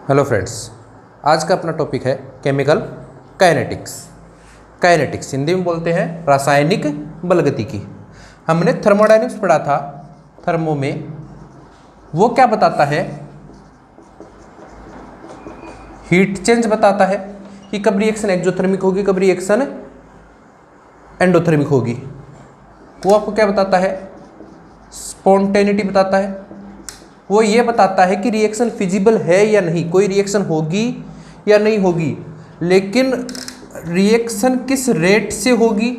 Hello friends, आज का अपना टॉपिक है केमिकल काइनेटिक्स। काइनेटिक्स हिंदी में बोलते हैं रासायनिक बलगतिकी। हमने थर्मोडायनेमिक्स पढ़ा था। थर्मो में वो क्या बताता है, हीट चेंज बताता है कि कब रिएक्शन एक्सोथर्मिक होगी, कब रिएक्शन एंडोथर्मिक होगी। वो आपको क्या बताता है, स्पॉन्टेनिटी बताता है। वो ये बताता है कि रिएक्शन फिजिबल है या नहीं, कोई रिएक्शन होगी या नहीं होगी, लेकिन रिएक्शन किस रेट से होगी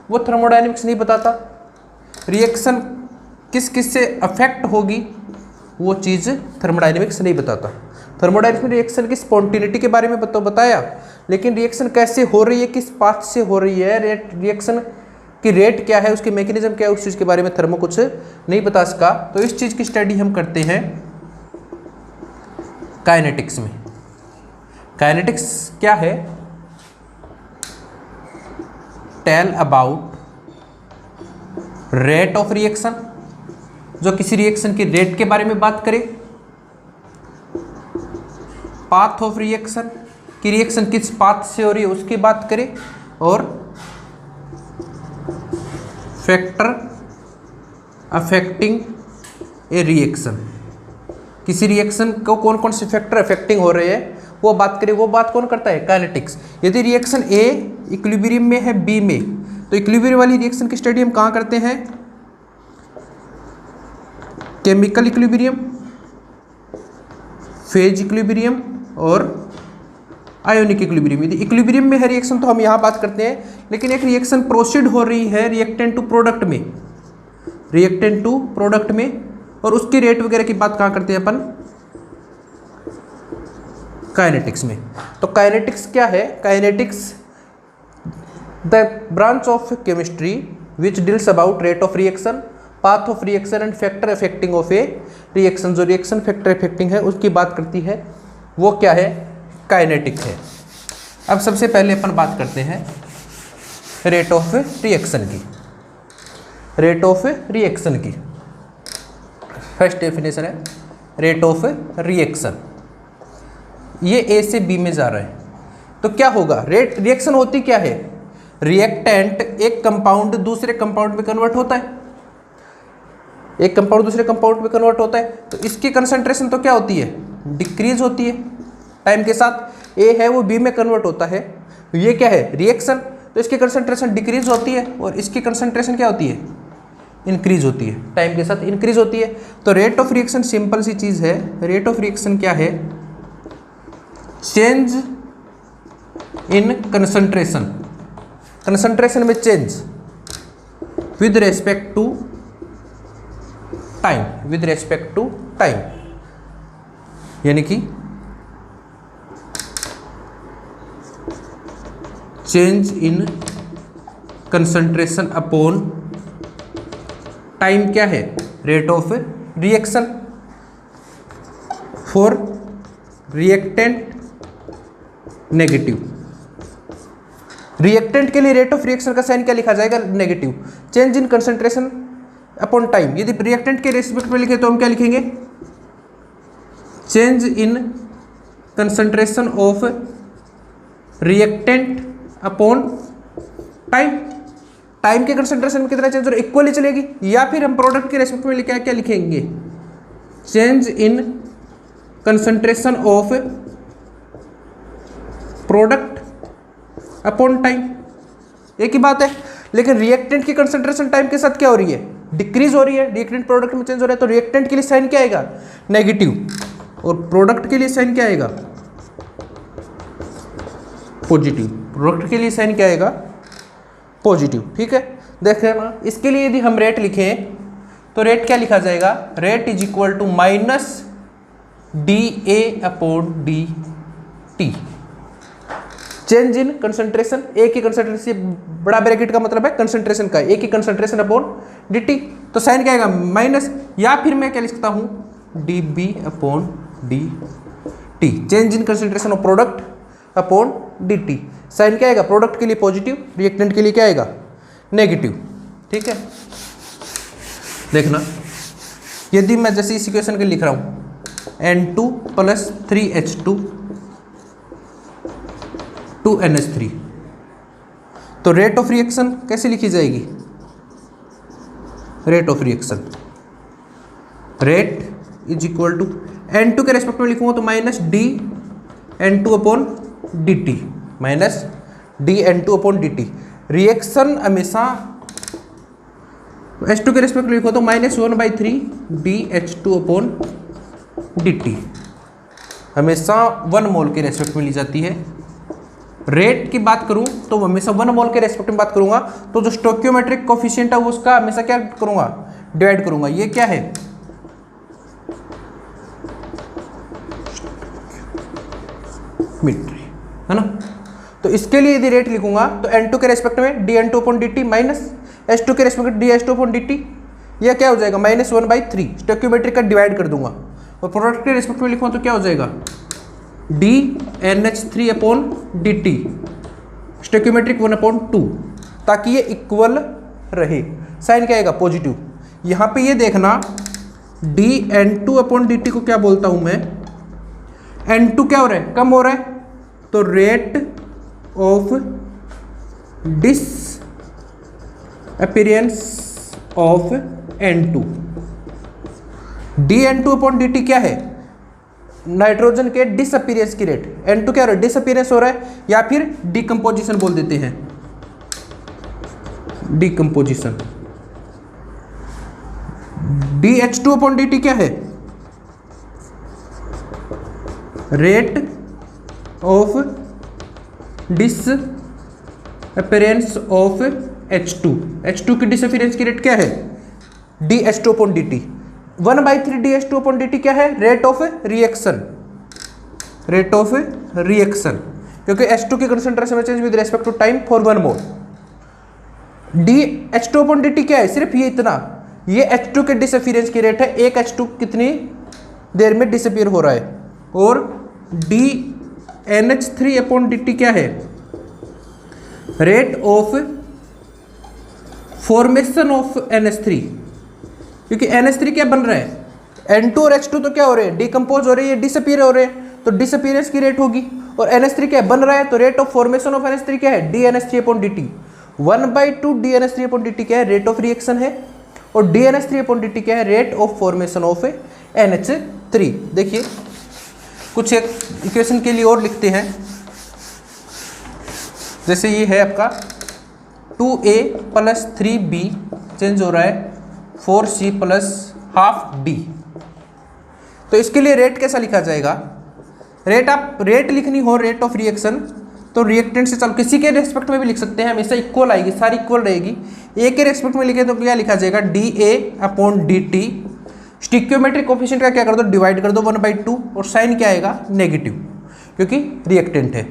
वो थर्मोडायनेमिक्स नहीं बताता। रिएक्शन किस किस से अफेक्ट होगी वो चीज़ थर्मोडायनेमिक्स नहीं बताता। थर्मोडायनेमिक्स में रिएक्शन की स्पॉन्टेनिटी के बारे में बताया, लेकिन रिएक्शन कैसे हो रही है, किस पाथ से हो रही है, रिएक्शन कि रेट क्या है, उसकी मैकेनिज्म क्या है, उस चीज़ के बारे में थर्मो कुछ नहीं बता सका। तो इस चीज़ की स्टडी हम करते हैं काइनेटिक्स में। काइनेटिक्स क्या है, tell about rate of reaction, जो किसी रिएक्शन की रेट के बारे में बात करे, पाथ ऑफ रिएक्शन कि रिएक्शन किस पाथ से हो रही है उसकी बात करे, और फैक्टर अफेक्टिंग ए रिएक्शन, किसी रिएक्शन को कौन कौन से फैक्टर अफेक्टिंग हो रहे हैं वो बात करें। वो बात कौन करता है, काइनेटिक्स। यदि रिएक्शन ए इक्विलिब्रियम में है बी में, तो इक्विलिब्रियम वाली रिएक्शन की स्टडी हम कहाँ करते हैं, केमिकल इक्विलिब्रियम, फेज इक्विलिब्रियम और आयोनिक इक्विलिब्रियम। यदि इक्विलिब्रियम में है रिएक्शन तो हम यहाँ बात करते हैं, लेकिन एक रिएक्शन प्रोसीड हो रही है रिएक्टेंट टू प्रोडक्ट में, रिएक्टेंट टू प्रोडक्ट में, और उसकी रेट वगैरह की बात कहाँ करते हैं अपन, काइनेटिक्स में। तो काइनेटिक्स क्या है, kinetics the branch of chemistry which deals about rate of reaction, path of reaction and factor affecting of A reaction. जो रिएक्शन फैक्टर अफेक्टिंग है उसकी बात करती है, वो क्या है, काइनेटिक है। अब सबसे पहले अपन बात करते हैं रेट ऑफ रिएक्शन की। रेट ऑफ रिएक्शन की फर्स्ट डेफिनेशन है रेट ऑफ रिएक्शन। ये ए से बी में जा रहा है, तो क्या होगा, रेट रिएक्शन होती क्या है, रिएक्टेंट एक कंपाउंड दूसरे कंपाउंड में कन्वर्ट होता है, एक कंपाउंड दूसरे कंपाउंड में कन्वर्ट होता है, तो इसकी कंसंट्रेशन तो क्या होती है, डिक्रीज होती है टाइम के साथ। ए है वो बी में कन्वर्ट होता है, ये क्या है, रिएक्शन, तो इसकी कंसंट्रेशन डिक्रीज होती है और इसकी कंसंट्रेशन क्या होती है, इंक्रीज होती है, टाइम के साथ इंक्रीज होती है। तो रेट ऑफ रिएक्शन सिंपल सी चीज़ है, रेट ऑफ रिएक्शन क्या है, चेंज इन कंसंट्रेशन, कंसंट्रेशन में change with respect to time, with respect to time, यानी कि change in concentration upon time क्या है, rate of reaction. For reactant negative, reactant के लिए रेट ऑफ रिएक्शन का साइन क्या लिखा जाएगा, negative. Change in concentration upon time, यदि रिएक्टेंट के रेस्पेक्ट में लिखे तो हम क्या लिखेंगे, change in concentration of reactant upon time. Time के कंसंट्रेशन में कितना चेंज हो रहा है, इक्वली चलेगी, या फिर हम प्रोडक्ट के रेस्पेक्ट में क्या क्या लिखेंगे, change in concentration of product upon time. एक ही बात है, लेकिन रिएक्टेंट की कंसंट्रेशन टाइम के साथ क्या हो रही है, डिक्रीज हो रही है, रिएक्टेंट प्रोडक्ट में चेंज हो रहा है, तो रिएक्टेंट के लिए साइन क्या आएगा, नेगेटिव, और प्रोडक्ट के लिए साइन क्या आएगा, पॉजिटिव। प्रोडक्ट के लिए साइन क्या आएगा, पॉजिटिव। ठीक है, देख लेना। इसके लिए यदि हम रेट लिखें तो रेट क्या लिखा जाएगा, rate is equal to minus D A upon D T. Change in concentration, A की कंसंट्रेशन, बड़ा ब्रैकेट का मतलब है कंसंट्रेशन का, ए की कंसंट्रेशन अपॉन डी टी, तो साइन क्या आएगा, माइनस, या फिर मैं क्या लिख सकता हूँ, D B upon D T. Change in concentration of product upon D T, sign क्या आएगा, प्रोडक्ट के लिए पॉजिटिव, रिएक्टेंट के लिए क्या आएगा, नेगेटिव। ठीक है, देखना, यदि मैं जैसे इस इक्वेशन के लिख रहा हूँ, N2 प्लस 3H2 2NH3। तो रेट ऑफ रिएक्शन कैसे लिखी जाएगी? Rate of reaction, rate is equal to N2 के रेस्पेक्ट में लिखूंगा तो minus D N2 upon D T, minus D N2 upon D T. Reaction हमेशा H2 के रेस्पेक्ट में लिखो तो -1/3 DH2 अपॉन डी टी, हमेशा 1 मोल के रेस्पेक्ट में ली जाती है। रेट की बात करूं तो हमेशा 1 मोल के रेस्पेक्ट में बात करूंगा तो जो स्टोइकियोमेट्रिक कोफिशिएंट है वो उसका हमेशा क्या करूंगा? डिवाइड करूंगा। ये क्या है? मीट्री है ना। तो इसके लिए यदि रेट लिखूंगा तो N2 के रेस्पेक्ट में dN2 upon dt minus H2 के रेस्पेक्ट में dH2 अपॉन dt, यह क्या हो जाएगा? -1/3 स्टोइकियोमेट्रिक का डिवाइड कर दूंगा। और प्रोडक्ट के रेस्पेक्ट में लिखूंगा तो क्या हो जाएगा? dNH3 अपॉन dt, स्टोइकियोमेट्रिक 1/2, ताकि ये इक्वल रहे। साइन क्या आएगा? पॉजिटिव। यहाँ पे ये देखना dN2 अपॉन dt को क्या बोलता हूँ मैं? N2 क्या हो रहा है? कम हो रहा है, तो rate of disappearance of N2। dN2 upon dt क्या है? नाइट्रोजन के डिसअपीयरेंस की रेट। N2 क्या हो रहा है? डिसअपीयरेंस हो रहा है, या फिर डिकम्पोजिशन बोल देते हैं, डिकम्पोजिशन। dH2 अपॉन dt क्या है? Rate of disappearance of H2 की डिसअपीयरेंस की रेट क्या है? dH2 upon dt। 1/3 dH2 upon dt क्या है? Rate of reaction, rate of reaction, क्योंकि H2 की कंसंट्रेशन में change with respect to time for 1 mole. dH2 upon dt क्या है? सिर्फ ये इतना, ये H2 के डिसअपीयरेंस की रेट है, एक H2 कितनी देर में डिसअपीयर हो रहा है। और dNH3 अपॉन dt क्या है? Rate of formation of NH3, क्योंकि NH3 क्या बन रहा है? N2 और H2 तो क्या हो रहे हैं? डिकम्पोज हो रहे हैं, डिसअपीयर हो रहे हैं, तो डिसअपीयरेंस की रेट होगी। और NH3 क्या बन रहा है? तो rate of formation of NH3 क्या है? dNH3 upon dt। 1/2 dNH3 upon dt क्या है? रेट ऑफ रिएक्शन है। और dNH3 अपॉन dt क्या है? Rate of formation of NH3। देखिए कुछ एक इक्वेशन के लिए और लिखते हैं, जैसे ये है आपका 2a प्लस 3b चेंज हो रहा है 4c प्लस हाफ d। तो इसके लिए रेट कैसा लिखा जाएगा? रेट आप रेट लिखनी हो, रेट ऑफ रिएक्शन, तो रिएक्टेंट से चलो किसी के रेस्पेक्ट में भी लिख सकते हैं, हमेशा इक्वल आएगी, सारी इक्वल रहेगी। ए के रेस्पेक्ट में लिखे तो क्या लिखा जाएगा? dA upon dt। स्टिक्योमेट्रिक कोफिशिएंट का क्या कर दो? डिवाइड कर दो 1/2, और साइन क्या आएगा? नेगेटिव, क्योंकि रिएक्टेंट है।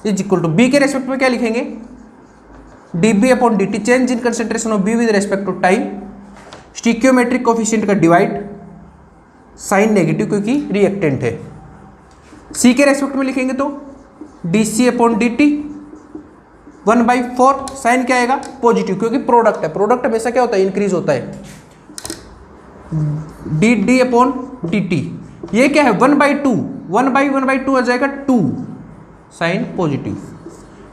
इज इक्वल टू बी के रेस्पेक्ट में क्या लिखेंगे? dB upon dt, change in concentration of B with respect to time, stoichiometric coefficient का डिवाइड, साइन नेगेटिव क्योंकि रिएक्टेंट है। सी के रेस्पेक्ट में लिखेंगे तो dC अपॉन dt 1/4, साइन क्या आएगा? पॉजिटिव, क्योंकि प्रोडक्ट है, प्रोडक्ट हमेशा क्या होता है? इंक्रीज होता है। dd अपॉन dt, ये क्या है? 1/2, 1/2 आ जाएगा 2, साइन पॉजिटिव।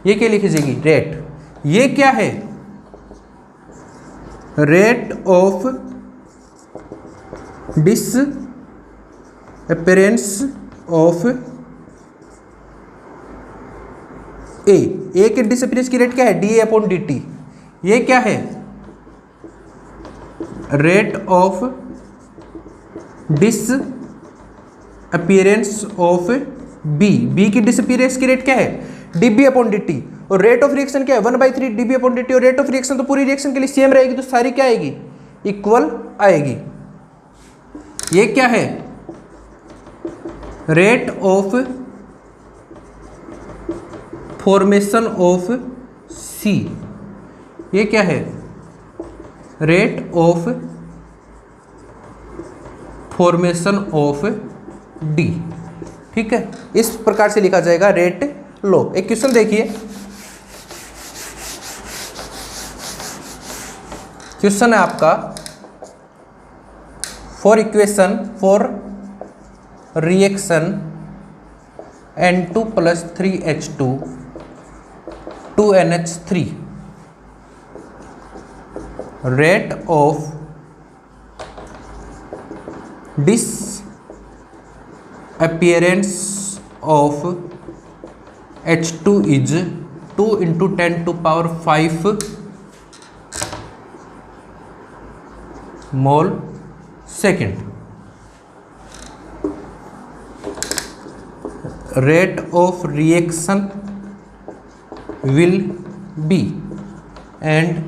ये क्या लिखी जाएगी? रेट। ये क्या है? Rate of disappearance of A के डिसअपीयरेंस की रेट क्या है? dA upon dt। ये क्या है? Rate of disappearance of B की डिसअपीयरेंस की रेट क्या है? dB upon dt। और रेट ऑफ रिएक्शन क्या है? 1/3 dB अपॉन dt। और रेट ऑफ रिएक्शन तो पूरी रिएक्शन के लिए सेम रहेगी, तो सारी क्या आएगी? इक्वल आएगी। ये क्या है? रेट ऑफ फॉर्मेशन ऑफ सी। ये क्या है? Rate of formation of D. ठीक है, इस प्रकार से लिखा जाएगा रेट लो। एक क्वेश्चन देखिए, क्वेश्चन है आपका for equation for reaction N2 + 3H2 2NH3, rate of disappearance of H2 is 2 × 10⁵ mole second. Rate of reaction will be, and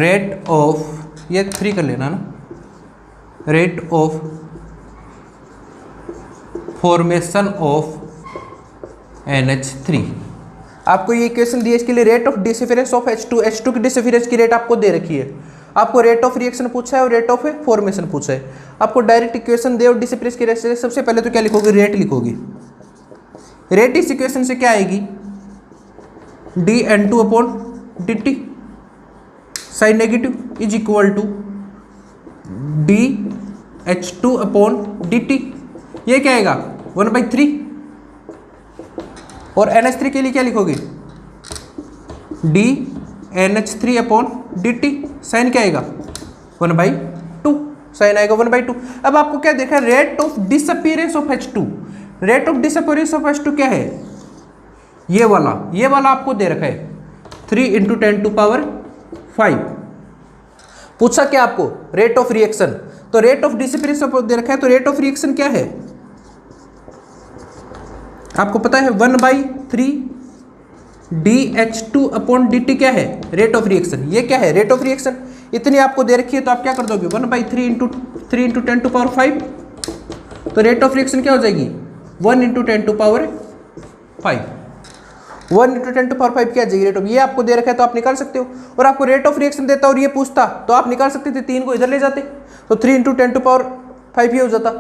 rate of, ये 3 कर लेना ना, rate of formation of NH3। आपको ये इक्वेशन दी है, इसके लिए rate of disappearance of H2 की डिसअपियरेंस की रेट आपको दे रखी है, आपको रेट ऑफ रिएक्शन पूछा है और रेट ऑफ फॉर्मेशन पूछा है। आपको डायरेक्ट इक्वेशन दे और डिसअपियरेंस की रेट से सबसे पहले तो क्या लिखोगे, रेट लिखोगे। रेट इस इक्वेशन से क्या आएगी, dN2/dt sign negative is equal to dH2/dt, ये क्या आएगा 1/3, और NH3 के लिए क्या लिखोगे, dNH3/dt साइन क्या आएगा 1/2, साइन आएगा 1/2। अब आपको क्या देखा, rate of disappearance of H2। Rate of disappearance of H2 क्या है, ये वाला आपको दे रखा है 3 × 10⁵। पूछा क्या आपको, रेट ऑफ रिएक्शन, तो रेट ऑफ डिसअपियरेंस दे रखा है, तो रेट ऑफ रिएक्शन क्या है आपको पता है 1/3 dH2/dt क्या है, रेट ऑफ रिएक्शन। ये क्या है, रेट ऑफ रिएक्शन, इतनी आपको दे रखी है, तो आप क्या कर दोगे 1/3 × 10⁵, तो रेट ऑफ रिएक्शन क्या हो जाएगी 1 × 10⁵। 1 × 10⁵ क्या जाएगी रेट ऑफ, ये आपको दे रखा है तो आप निकाल सकते हो। और आपको रेट ऑफ रिएक्शन देता और ये पूछता तो आप निकाल सकते थे, 3 को इधर ले जाते तो 3 × 10⁵ ये हो जाता।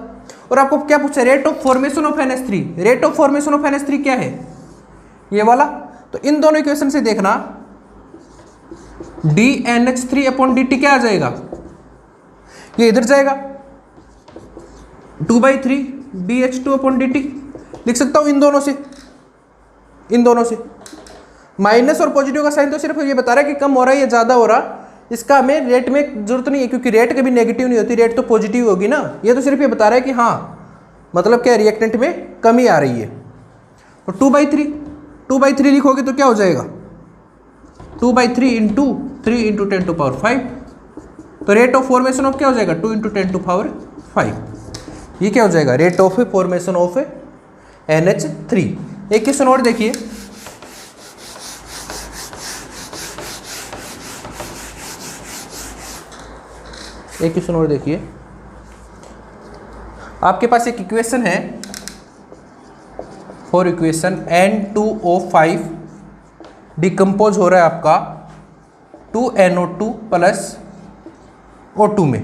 और आपको क्या पूछा, rate of formation of NH3। Rate of formation of NH3 क्या है, ये वाला। तो इन दोनों इक्वेशन से देखना dNH3/dt क्या आ जाएगा, ये इधर जाएगा 2/3 dH2/dt लिख सकता हूं इन दोनों से। माइनस और पॉजिटिव का साइन तो सिर्फ ये बता रहा है कि कम हो रहा है या ज्यादा हो रहा, इसका हमें रेट में जरूरत नहीं है, क्योंकि रेट कभी नेगेटिव नहीं होती, रेट तो पॉजिटिव होगी ना। ये तो सिर्फ ये बता रहा है कि हाँ मतलब क्या रिएक्टेंट में कमी आ रही है। तो 2/3 लिखोगे तो क्या हो जाएगा 2/3 × 3 × 10⁵। तो रेट ऑफ फॉर्मेशन ऑफ क्या हो जाएगा 2 × 10⁵। ये क्या हो जाएगा, rate of formation of NH3। एक क्वेश्चन और देखिए, आपके पास एक इक्वेशन है फॉर इक्वेशन N2O5 डिकम्पोज हो रहा है आपका 2NO2 + O2 में,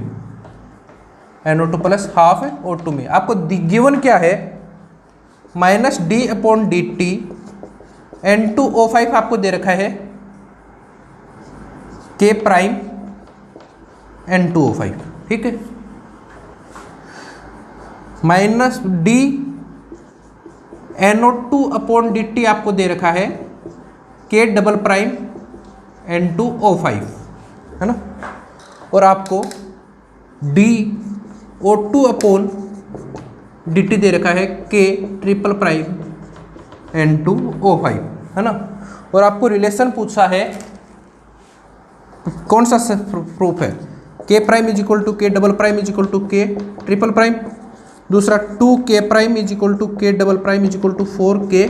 NO2 + ½ O2 में। आपको गिवन क्या है -d/dt N2O5 आपको दे रखा है K' N2O5, ठीक है। -d NO2/dt आपको दे रखा है K" N2O5, है ना। और आपको dO2/dt दे रखा है K" N2O5, है ना। और आपको रिलेशन पूछा है, कौन सा प्रूफ है, K' = K" K" K', दूसरा 2K' = K" = 4K',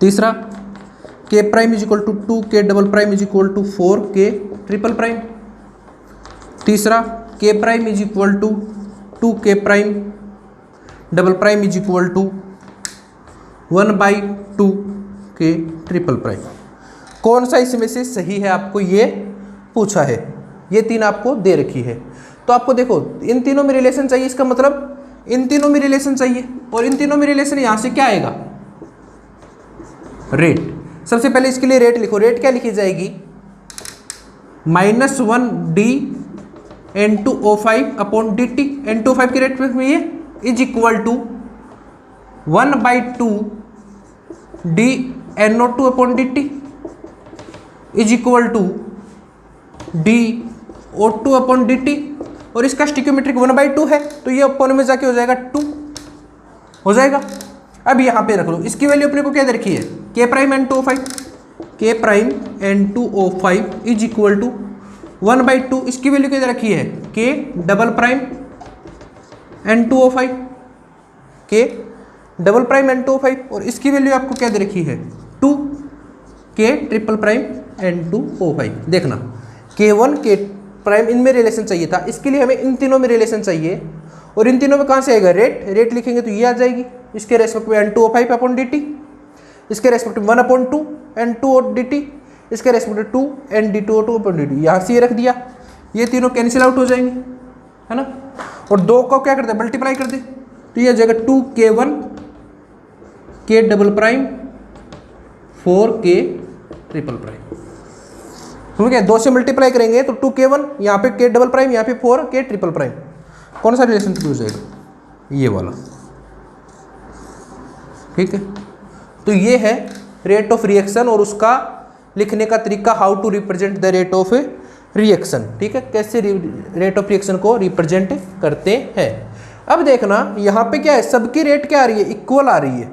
तीसरा K' = 2K" = 4K', तीसरा K' = 2K' = 1/2K'। कौन सा इसमें से सही है आपको ये पूछा है, ये 3 आपको दे रखी है। तो आपको देखो इन तीनों में रिलेशन चाहिए, इसका मतलब इन तीनों में रिलेशन चाहिए, और इन तीनों में रिलेशन यहां से क्या आएगा रेट। सबसे पहले इसके लिए रेट लिखो, रेट क्या लिखी जाएगी -1d N2O5 upon D T, N2O5 के रेट में ये is equal to 1/2 D NO2 upon D T is equal to D O2 upon D T, और इसका स्टिक्योमेट्रिक 1/2 है तो ये अपॉन में जाके हो जाएगा 2 हो जाएगा। अब यहाँ पे रख लो, इसकी वैल्यू अपने को क्या दे रखी है, K prime N2O5, K prime N2O5 is equal to 1/2, इसकी वैल्यू क्या दे रखी है, K double prime N2O5, K double prime N2O5, और इसकी वैल्यू आपको क्या दे रखी है 2, K ट्रिपल प्राइम N2O5। देखना K1 K प्राइम इनमें रिलेशन चाहिए था, इसके लिए हमें इन तीनों में रिलेशन चाहिए, और इन तीनों में कहाँ से आएगा, रेट लिखेंगे तो ये आ जाएगी, इसके रेस्पेक्ट में N2O5 अपॉन डी टी, इसके रेस्पेक्ट में 1/2 N2O डी टी, इसके रेस्पेक्ट में 2 ND2O2 अपॉन डी टी, यहाँ से ये रख दिया, ये तीनों कैंसिल आउट हो जाएंगे, है ना, और दो को क्या कर दे, मल्टीप्लाई कर दे, तो ये आ जाएगा 2K1 K double prime 4K triple prime, ठीक है, 2 से मल्टीप्लाई करेंगे तो 2K1, यहाँ पे K डबल प्राइम, यहाँ पे 4K ट्रिपल प्राइम, कौन सा रिलेशन हो जाएगा, ये वाला, ठीक है। तो ये है रेट ऑफ रिएक्शन और उसका लिखने का तरीका, how to represent the rate of reaction, ठीक है, कैसे रेट ऑफ रिएक्शन को रिप्रेजेंट करते हैं। अब देखना यहाँ पे क्या है, सबकी रेट क्या आ रही है, इक्वल आ रही है,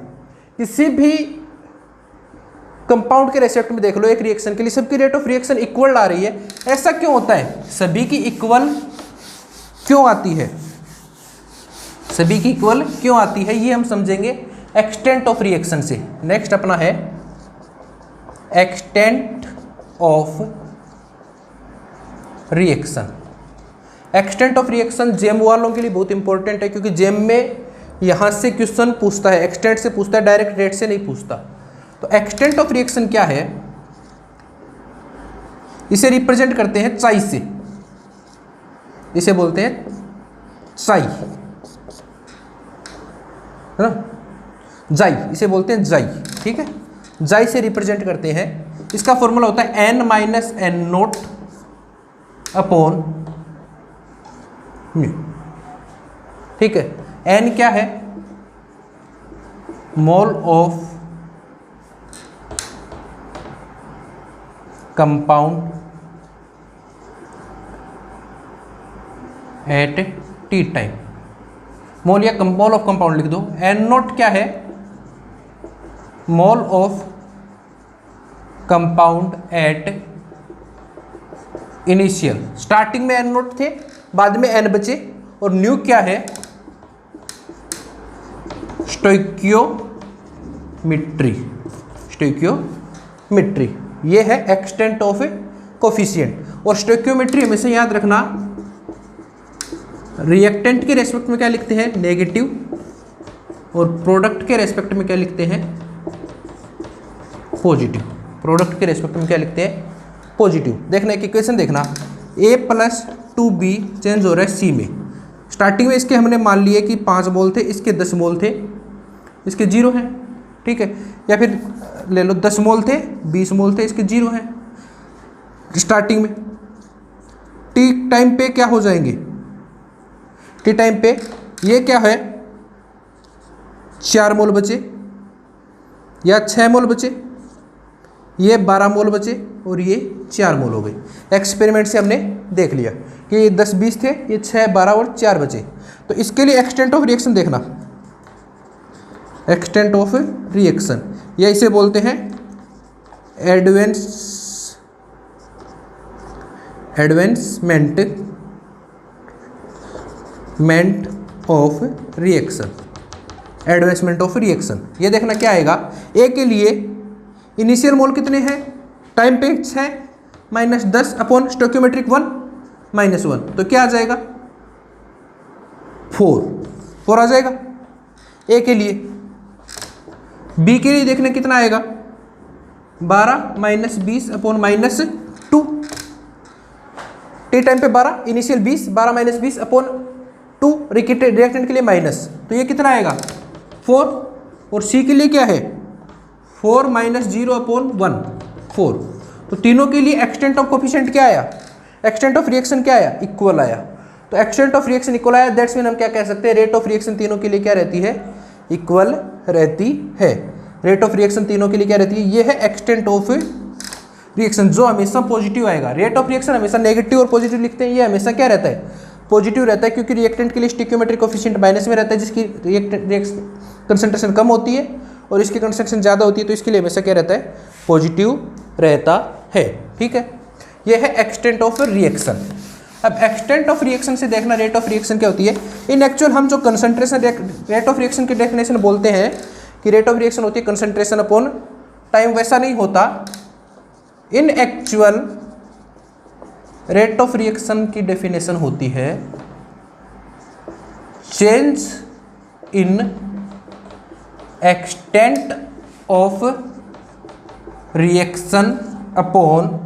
किसी भी कंपाउंड के रेस्पेक्ट में देख लो, एक रिएक्शन के लिए सबकी रेट ऑफ रिएक्शन इक्वल आ रही है। ऐसा क्यों होता है, सभी की इक्वल क्यों आती है, सभी की इक्वल क्यों आती है, ये हम समझेंगे एक्सटेंट ऑफ रिएक्शन से। नेक्स्ट अपना है extent of reaction. Extent of reaction जेम वालों के लिए बहुत इंपॉर्टेंट है, क्योंकि जेम में यहां से क्वेश्चन पूछता है, एक्सटेंट से पूछता है, डायरेक्ट रेट से नहीं पूछता। तो एक्सटेंट ऑफ रिएक्शन क्या है, इसे रिप्रेजेंट करते हैं चाई से, इसे बोलते हैं चाई, है ना, जाई, इसे बोलते हैं जाई, ठीक है, जाई से रिप्रेजेंट करते हैं। इसका फॉर्मूला होता है N minus N note upon mu, ठीक है। N क्या है, mole of compound at T time, mole या मोल ऑफ कंपाउंड लिख दो। N नोट क्या है, mole of compound at initial, starting में N नोट थे, बाद में N बचे, और न्यू क्या है, स्टोइकियोमेट्री, स्टोइकियोमेट्री, ये है एक्सटेंट ऑफ कोफिशिएंट। और स्टोइकियोमेट्री हमेशा याद रखना, रिएक्टेंट के रेस्पेक्ट में क्या लिखते हैं, नेगेटिव, और प्रोडक्ट के रेस्पेक्ट में क्या लिखते हैं, पॉजिटिव। प्रोडक्ट के रेस्पेक्ट में क्या लिखते हैं, पॉजिटिव। देखना एक इक्वेशन देखना, A + 2B चेंज हो रहा है C में। स्टार्टिंग में इसके हमने मान लिए कि 5 मोल थे, इसके 10 मोल थे, इसके 0 हैं, ठीक है, या फिर ले लो 10 मोल थे, 20 मोल थे, इसके 0 हैं स्टार्टिंग में। टी टाइम पे क्या हो जाएंगे, टी टाइम पे ये क्या है, 4 मोल बचे या 6 मोल बचे, ये 12 मोल बचे और ये 4 मोल हो गए। एक्सपेरिमेंट से हमने देख लिया कि ये 10-20 थे, ये 6, 12 और 4 बचे। तो इसके लिए एक्सटेंट ऑफ रिएक्शन देखना, एक्सटेंट ऑफ रिएक्शन, या इसे बोलते हैं advancement of reaction, advancement of reaction. ये देखना क्या आएगा, ए के लिए इनिशियल मोल कितने हैं, टाइम पे 6 माइनस 10 अपॉन स्टोइकियोमेट्रिक 1 माइनस 1, तो क्या आ जाएगा 4 आ जाएगा ए के लिए। बी के लिए देखने कितना आएगा, 12 minus 20 upon minus 2, T time पे 12, इनिशियल 20, 12 माइनस 20 अपॉन 2, रिएक्टेंट के लिए माइनस, तो ये कितना आएगा 4। और सी के लिए क्या है, 4 माइनस 0 अपॉन 1, 4। तो तीनों के लिए एक्सटेंट ऑफ कोफिशिएंट क्या आया, एक्सटेंट ऑफ रिएक्शन क्या आया, इक्वल आया। तो एक्सटेंट ऑफ रिएक्शन इक्वल आया, दैट्स मीन हम क्या कह सकते हैं, रेट ऑफ रिएक्शन तीनों के लिए क्या रहती है, इक्वल रहती है। रेट ऑफ रिएक्शन तीनों के लिए क्या रहती है, ये है एक्सटेंट ऑफ रिएक्शन, जो हमेशा पॉजिटिव आएगा। रेट ऑफ रिएक्शन हमेशा नेगेटिव और पॉजिटिव लिखते हैं, ये हमेशा क्या रहता है, पॉजिटिव रहता है, क्योंकि रिएक्टेंट के लिए स्टिक्योमेट्रिक कोफिशिएंट माइनस में रहता है, जिसकी कंसंट्रेशन कम होती है और इसकी कंसंट्रेशन ज़्यादा होती है, तो इसके लिए हमेशा क्या रहता है, पॉजिटिव रहता है। ठीक है, ये है एक्सटेंट ऑफ रिएक्शन। अब एक्सटेंट ऑफ रिएक्शन से देखना रेट ऑफ रिएक्शन क्या होती है। इन एक्चुअल हम जो कंसंट्रेशन रेट ऑफ रिएक्शन की डेफिनेशन बोलते हैं कि रेट ऑफ रिएक्शन होती है कंसंट्रेशन अपॉन टाइम, वैसा नहीं होता। इन एक्चुअल रेट ऑफ रिएक्शन की डेफिनेशन होती है change in extent of reaction upon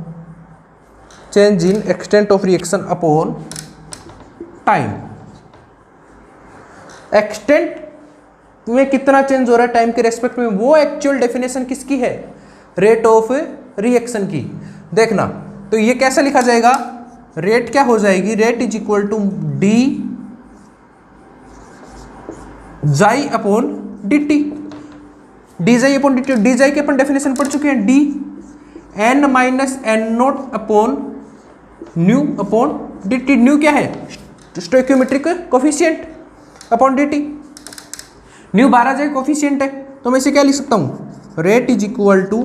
change in extent of reaction upon time. Extent में कितना चेंज हो रहा है टाइम के रेस्पेक्ट में, वो एक्चुअल डेफिनेशन किसकी है, रेट ऑफ रिएक्शन की। देखना तो ये कैसे लिखा जाएगा, रेट क्या हो जाएगी, rate is equal to D xi upon D T. D xi upon D T, D xi के अपन डेफिनेशन पढ़ चुके हैं, D N minus N note upon nu upon D T. Nu क्या है, stoichiometric coefficient upon D T. Nu 12 जाए coefficient है, तो मैं इसे क्या लिख सकता हूँ, rate is equal to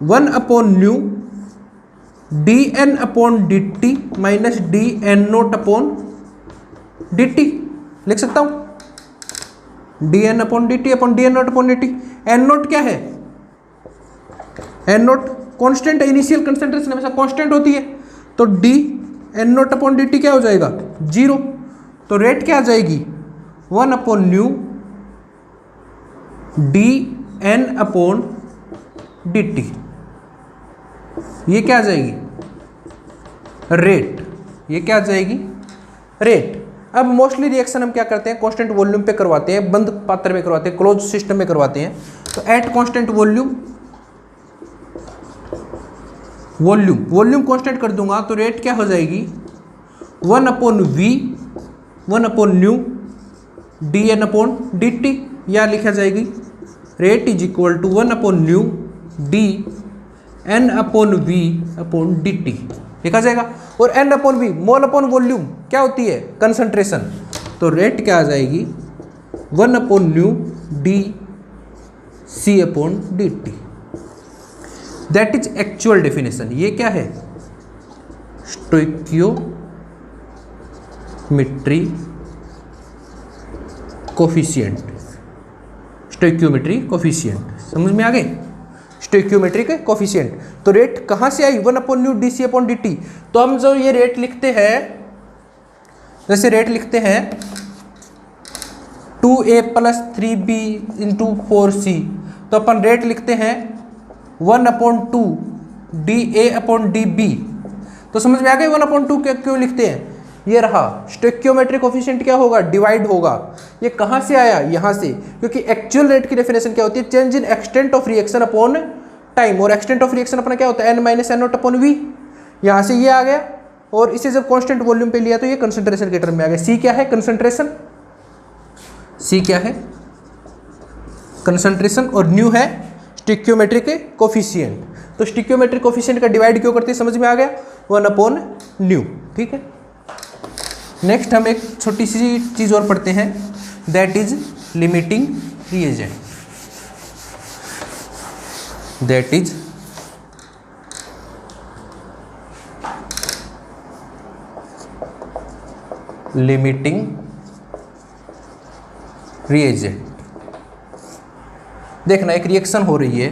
1 upon nu D N upon D T minus D N note upon D T लिख सकता हूँ। D N upon D T upon D N note upon D T. N not क्या है, N not constant है, initial concentration हमेशा constant होती है, तो D N note upon D T क्या हो जाएगा, 0। तो रेट क्या आ जाएगी, 1 upon nu D N upon D T. ये क्या आ जाएगी, रेट। ये क्या आ जाएगी, रेट। अब मोस्टली रिएक्शन हम क्या करते हैं, कांस्टेंट वॉल्यूम पे करवाते हैं, बंद पात्र में करवाते हैं, क्लोज सिस्टम में करवाते हैं। तो at constant volume, volume constant कर दूंगा तो रेट क्या हो जाएगी, 1 upon V 1 upon nu D N upon D T. या लिखा जाएगी rate is equal to 1 upon nu D N upon V upon D T लिखा जाएगा। और N upon V mole upon volume क्या होती है, कंसंट्रेशन। तो रेट क्या आ जाएगी, 1 upon nu D C upon D T. That is actual definition. ये क्या है, स्टोइकियोमेट्री कोफिशिएंट। स्टोइकियोमेट्री कोफिशिएंट समझ में आ गए, स्टोइकियोमेट्रिक कोफिशिएंट। तो रेट कहाँ से आई, 1 upon nu D C upon D T. तो हम जो ये रेट लिखते हैं, जैसे रेट लिखते हैं 2a plus 3b into 4c, तो अपन रेट लिखते हैं 1 upon 2 D A upon D B. तो समझ में आ गए 1 अपॉन 2 क्यों लिखते हैं, ये रहा। स्टोइकियोमेट्रिक कोफिशिएंट क्या होगा, डिवाइड होगा। ये कहाँ से आया, यहाँ से, क्योंकि एक्चुअल रेट की डेफिनेशन क्या होती है, change in extent of reaction upon time. और एक्सटेंट ऑफ रिएक्शन अपना क्या होता है, N minus N note upon V. यहाँ से ये आ गया, और इसे जब कांस्टेंट वॉल्यूम पे लिया तो ये कंसंट्रेशन के टर्म में आ गया। सी क्या है, कंसंट्रेशन। सी क्या है, कंसंट्रेशन। और न्यू है स्टोइकियोमेट्रिक कोफिशिएंट। तो स्टोइकियोमेट्रिक कोफिशिएंट का डिवाइड क्यों करते हैं, समझ में आ गया, 1 अपॉन न्यू। ठीक है, नेक्स्ट हम एक छोटी सी चीज़ और पढ़ते हैं, that is limiting reagent. That is limiting reagent. देखना एक रिएक्शन हो रही है,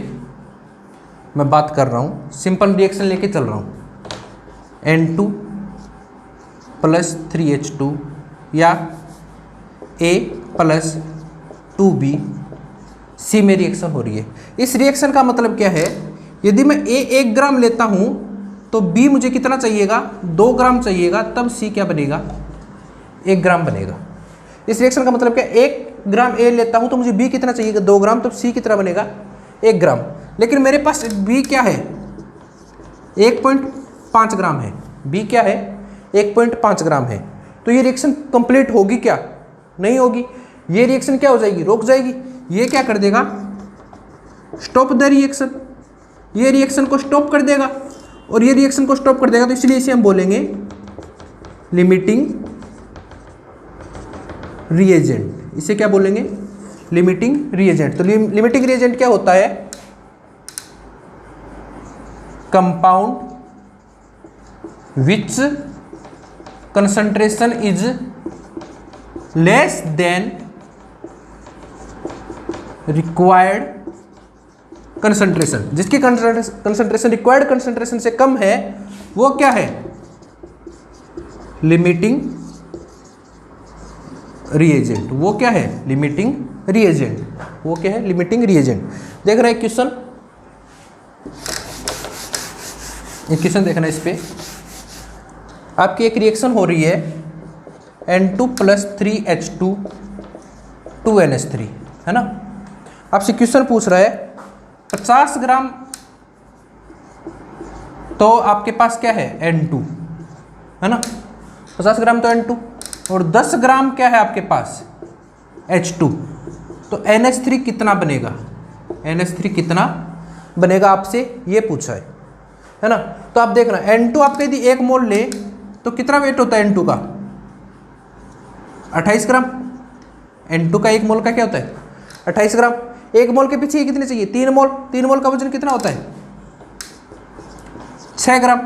मैं बात कर रहा हूँ, सिंपल रिएक्शन लेके चल रहा हूँ, N2 प्लस 3H2 या A प्लस 2B C में रिएक्शन हो रही है। इस रिएक्शन का मतलब क्या है, यदि मैं A 1 ग्राम लेता हूँ तो B मुझे कितना चाहिएगा, 2 ग्राम चाहिएगा, तब C क्या बनेगा, 1 ग्राम बनेगा। इस रिएक्शन का मतलब क्या, 1 ग्राम A लेता हूँ तो मुझे B कितना चाहिएगा, 2 ग्राम, तब C कितना बनेगा, 1 ग्राम। लेकिन मेरे पास B क्या है, 1.5 ग्राम है, बी क्या है 1.5 ग्राम है। तो ये रिएक्शन कंप्लीट होगी क्या? नहीं होगी। ये रिएक्शन क्या हो जाएगी? रुक जाएगी। ये क्या कर देगा? Stop the reaction. ये रिएक्शन को स्टॉप कर देगा और ये रिएक्शन को स्टॉप कर देगा, तो इसलिए इसे हम बोलेंगे लिमिटिंग रिएजेंट। इसे क्या बोलेंगे? Limiting reagent. तो लिमिटिंग रिएजेंट क्या होता है? Compound which concentration is less than required concentration, जिसकी concentration required concentration से कम है, वो क्या है? Limiting reagent. वो क्या है? Limiting reagent. वो क्या है? Limiting reagent. देख रहे हैं क्वेश्चन? एक क्वेश्चन देखना इस पे। आपकी एक रिएक्शन हो रही है N2 + 3H2 2NH3, है ना। आपसे क्वेश्चन पूछ रहा है 50 ग्राम, तो आपके पास क्या है? N2, है ना। 50 ग्राम तो N2, और 10 ग्राम क्या है आपके पास? H2। तो NH3 कितना बनेगा? NH3 कितना बनेगा आपसे ये पूछा है ना। तो आप देखना N2 आपके यदि 1 मोल ले तो कितना वेट होता है N2 का? 28 ग्राम। N2 का 1 मोल का क्या होता है? 28 ग्राम। 1 मोल के पीछे कितने चाहिए? 3 मोल। 3 मोल का वजन कितना होता है? 6 ग्राम।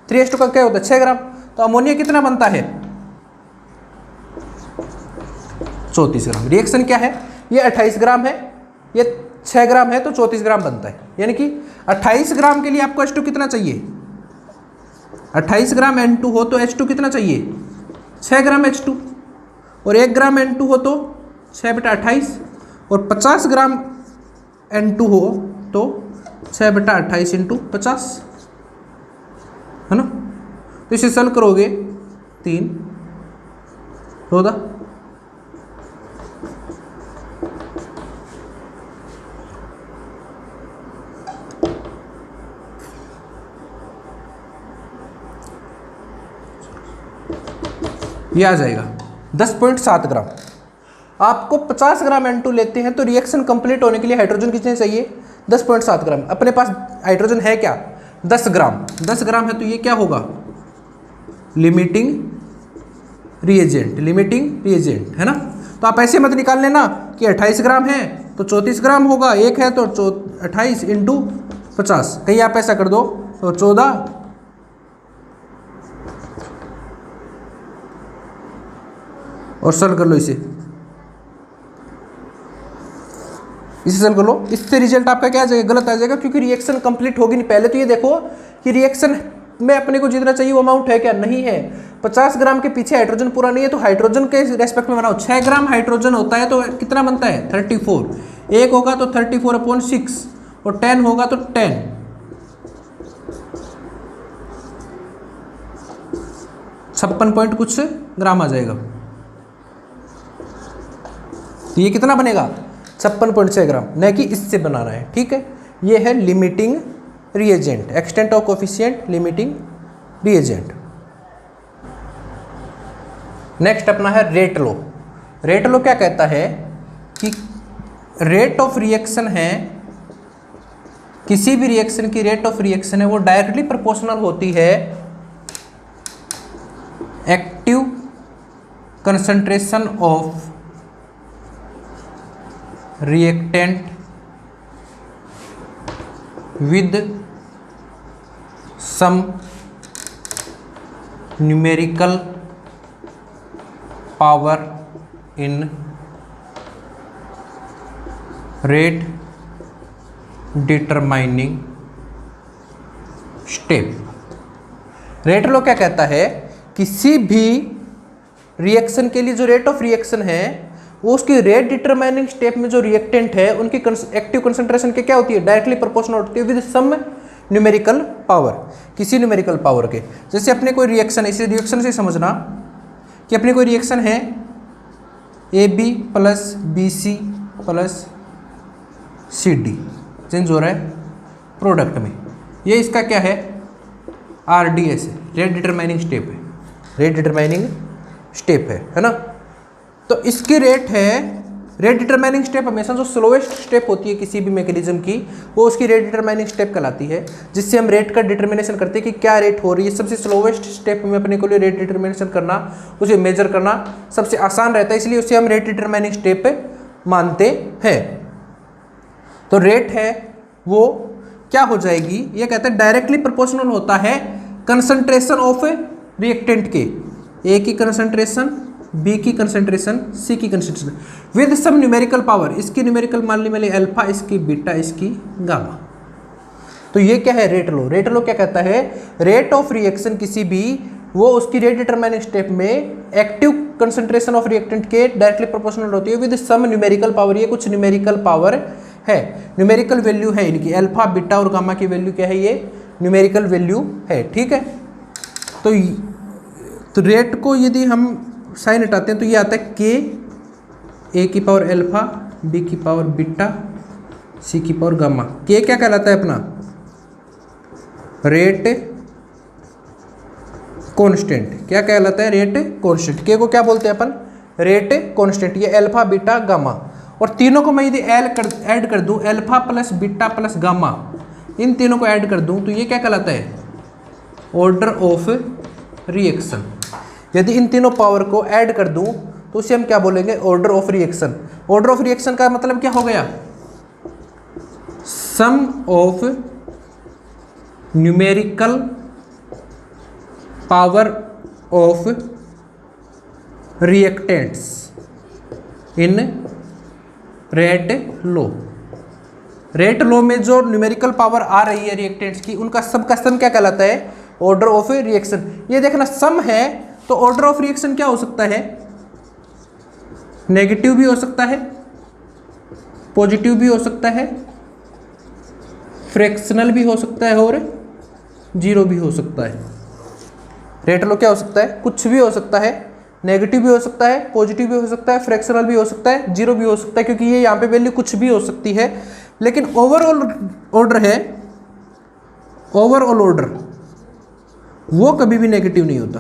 3H2 का क्या होता है? 6 ग्राम। तो अमोनिया कितना बनता है? 34 ग्राम। रिएक्शन क्या है? ये 28 ग्राम है, ये 6 ग्राम है, तो 34 ग्राम बनता है। यानी कि 28 ग्राम के लिए आपको H2 कितना चाहिए? 28 ग्राम N2 हो तो H2 कितना चाहिए? 6 ग्राम H2। और 1 ग्राम N2 हो तो 6/28, और 50 ग्राम N2 हो तो 6/28 × 50, है ना। तो इसे सॉल्व करोगे 3 14। ये आ जाएगा 10.7 ग्राम। आपको 50 ग्राम N2 लेते हैं तो रिएक्शन कंप्लीट होने के लिए हाइड्रोजन कितने चाहिए? 10.7 ग्राम। अपने पास हाइड्रोजन है क्या? 10 ग्राम। 10 ग्राम है तो ये क्या होगा? Limiting reagent. लिमिटिंग रिएजेंट, है ना। तो आप ऐसे मत निकाल लेना कि 28 ग्राम है तो 34 ग्राम होगा, 1 है तो 28 × 50। कहीं आप ऐसा कर दो तो 14 और सॉल्व कर लो इसे सॉल्व कर लो। इससे रिजल्ट आपका क्या आ जाएगा? गलत आ जाएगा, क्योंकि रिएक्शन कंप्लीट होगी नहीं। पहले तो ये देखो कि रिएक्शन में अपने को जितना चाहिए वो अमाउंट है क्या? नहीं है। 50 ग्राम के पीछे हाइड्रोजन पूरा नहीं है, तो हाइड्रोजन के रेस्पेक्ट में बनाओ। 6 ग्राम हाइड्रोजन होता है तो कितना बनता है? 34। 1 होगा तो 34/6, और 10 होगा तो 10। 56 पॉइंट कुछ ग्राम आ जाएगा। तो ये कितना बनेगा? 56.6 ग्राम। न कि इससे बनाना है, ठीक है। ये है limiting reagent, extent of coefficient limiting reagent. Next अपना है रेट लॉ। रेट लॉ क्या कहता है कि रेट ऑफ रिएक्शन है, किसी भी रिएक्शन की रेट ऑफ रिएक्शन है वो डायरेक्टली प्रोपोर्शनल होती है active concentration of reactant with some numerical power in rate determining step। Rate law क्या कहता है? किसी भी रिएक्शन के लिए जो रेट ऑफ रिएक्शन है वो उसकी रेट डिटरमाइनिंग स्टेप में जो रिएक्टेंट है उनकी एक्टिव कंसंट्रेशन के क्या होती है? डायरेक्टली प्रोपोर्शनल होती है विद सम न्यूमेरिकल पावर, किसी न्यूमेरिकल पावर के। जैसे अपने कोई रिएक्शन, इसी रिएक्शन से समझना कि अपनी कोई रिएक्शन है AB + BC + CD चेंज हो रहा है प्रोडक्ट में, ये इसका क्या है? RDS है। रेट डिटरमाइनिंग स्टेप है, रेट डिटरमाइनिंग स्टेप है ना। तो इसकी रेट है, रेट डिटरमाइनिंग स्टेप हमेशा जो स्लोएस्ट स्टेप होती है किसी भी मैकेनिज्म की, वो उसकी रेट डिटरमाइनिंग स्टेप कहलाती है, जिससे हम रेट का डिटरमिनेशन करते हैं कि क्या रेट हो रही है। सबसे स्लोएस्ट स्टेप में अपने को लिए रेट डिटरमिनेशन करना, उसे मेजर करना सबसे आसान रहता है, इसलिए उसे हम रेट डिटरमाइनिंग स्टेप मानते हैं। तो रेट है वो क्या हो जाएगी, ये कहते हैं डायरेक्टली प्रोपोर्शनल होता है कंसंट्रेशन ऑफ रिएक्टेंट के, ए की कंसंट्रेशन, बी की कंसंट्रेशन, सी की concentration with some numerical power. इसकी न्यूमेरिकल मान ली मैंने अल्फा, इसकी बीटा, इसकी गामा। तो ये क्या है, रेट लो। रेट लो क्या कहता है, रेट ऑफ रिएक्शन किसी भी, वो उसकी रेट डिटरमाइनिंग स्टेप में एक्टिव कंसंट्रेशन ऑफ रिएक्टेंट के डायरेक्टली प्रोपोर्शनल होती है विद सम न्यूमेरिकल पावर। ये कुछ न्यूमेरिकल पावर है, न्यूमेरिकल वैल्यू है इनकी, अल्फा, बीटा और गामा की वैल्यू क्या है, ये न्यूमेरिकल वैल्यू है, ठीक है। तो रेट को यदि हम साइन हटाते हैं तो ये आता है के, ए की पावर अल्फा, बी की पावर बीटा, सी की पावर गामा। के क्या कहलाता है अपना, रेट कांस्टेंट। क्या कहलाता है, रेट कांस्टेंट। के को क्या बोलते हैं अपन, रेट कांस्टेंट। ये अल्फा, बीटा, गामा, और तीनों को मैं यदि ऐड कर दूं, alpha plus beta plus gamma, इन तीनों को ऐड कर दूं तो ये क्या कहलाता है, ऑर्डर ऑफ रिएक्शन। यदि इन तीनों पावर को ऐड कर दूं तो उसे हम क्या बोलेंगे, order of reaction. Order of reaction का मतलब क्या हो गया, sum of numerical power of reactants in rate law. Rate law में जो न्यूमेरिकल पावर आ रही है रिएक्टेंट्स की, उनका सब का सम क्या कहलाता है, ऑर्डर ऑफ रिएक्शन। ये देखना सम है तो ऑर्डर ऑफ रिएक्शन क्या हो सकता है, नेगेटिव भी हो सकता है, पॉजिटिव भी हो सकता है, फ्रैक्शनल भी हो सकता है और जीरो भी हो सकता है। रेट लो क्या हो सकता है, कुछ भी हो सकता है, नेगेटिव भी हो सकता है, पॉजिटिव भी हो सकता है, फ्रैक्शनल भी हो सकता है, जीरो भी हो सकता है, क्योंकि ये यहाँ पे वैल्यू कुछ भी हो सकती है। लेकिन ओवरऑल ऑर्डर है, ओवरऑल ऑर्डर वो कभी भी नेगेटिव नहीं होता,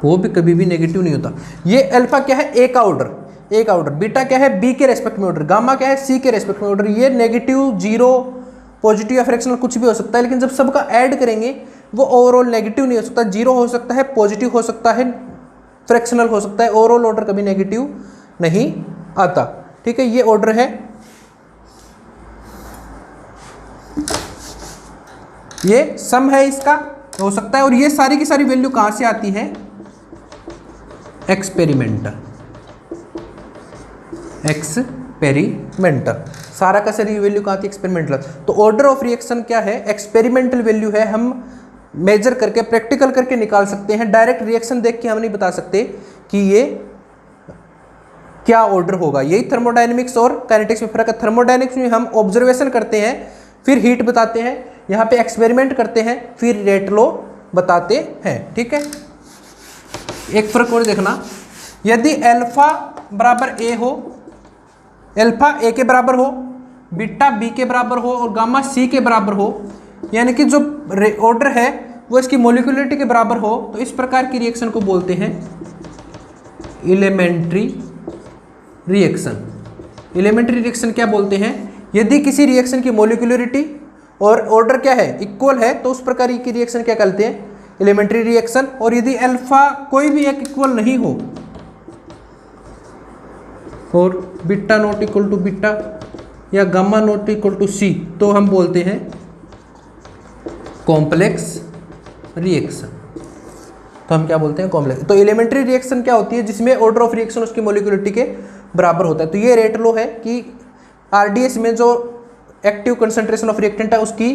वो भी कभी भी नेगेटिव नहीं होता। ये अल्फा क्या है, ए का ऑर्डर, ए का ऑर्डर, बीटा क्या है, बी के रेस्पेक्ट में ऑर्डर, गामा क्या है, सी के रेस्पेक्ट में ऑर्डर। ये नेगेटिव, जीरो, पॉजिटिव या फ्रैक्शनल कुछ भी हो सकता है, लेकिन जब सबका ऐड करेंगे वो ओवरऑल नेगेटिव नहीं हो सकता, जीरो हो सकता है, पॉजिटिव हो सकता है, फ्रैक्शनल हो सकता है, ओवरऑल ऑर्डर कभी नेगेटिव नहीं आता, ठीक है। ये ऑर्डर है, ये सम है इसका हो सकता है। और ये सारी की सारी वैल्यू कहां से आती है, एक्सपेरिमेंटल, एक्सपेरिमेंटल, सारा का सारी वैल्यू कहाँ थी, एक्सपेरिमेंटल। तो ऑर्डर ऑफ रिएक्शन क्या है, एक्सपेरिमेंटल वैल्यू है, हम मेजर करके प्रैक्टिकल करके निकाल सकते हैं। डायरेक्ट रिएक्शन देख के हम नहीं बता सकते कि ये क्या ऑर्डर होगा। यही थर्मोडायनेमिक्स और काइनेटिक्स में फर्क है। थर्मोडायनेमिक्स में हम ऑब्जर्वेशन करते हैं, फिर हीट बताते हैं, यहाँ पे एक्सपेरिमेंट करते हैं, फिर रेट लो बताते हैं, ठीक है। एक फर्क और देखना, यदि अल्फा बराबर ए हो, अल्फा ए के बराबर हो, बीटा बी के बराबर हो और गामा सी के बराबर हो, यानी कि जो ऑर्डर है वो इसकी मोलिकुलरिटी के बराबर हो, तो इस प्रकार की रिएक्शन को बोलते हैं एलिमेंट्री रिएक्शन। एलिमेंट्री रिएक्शन क्या बोलते हैं, यदि किसी रिएक्शन की मोलिकुलरिटी और ऑर्डर क्या है, इक्वल है, तो उस प्रकार की रिएक्शन क्या कहते हैं, एलिमेंट्री रिएक्शन। और यदि अल्फा कोई भी एक इक्वल नहीं हो और beta not equal to beta या gamma not equal to C, तो हम बोलते हैं कॉम्प्लेक्स रिएक्शन। तो हम क्या बोलते हैं, कॉम्प्लेक्स। तो एलिमेंट्री रिएक्शन क्या होती है, जिसमें ऑर्डर ऑफ रिएक्शन उसकी मोलिकुलरिटी के बराबर होता है। तो ये रेट लो है कि आरडीएस में जो एक्टिव कंसंट्रेशन ऑफ रिएक्टेंट है उसकी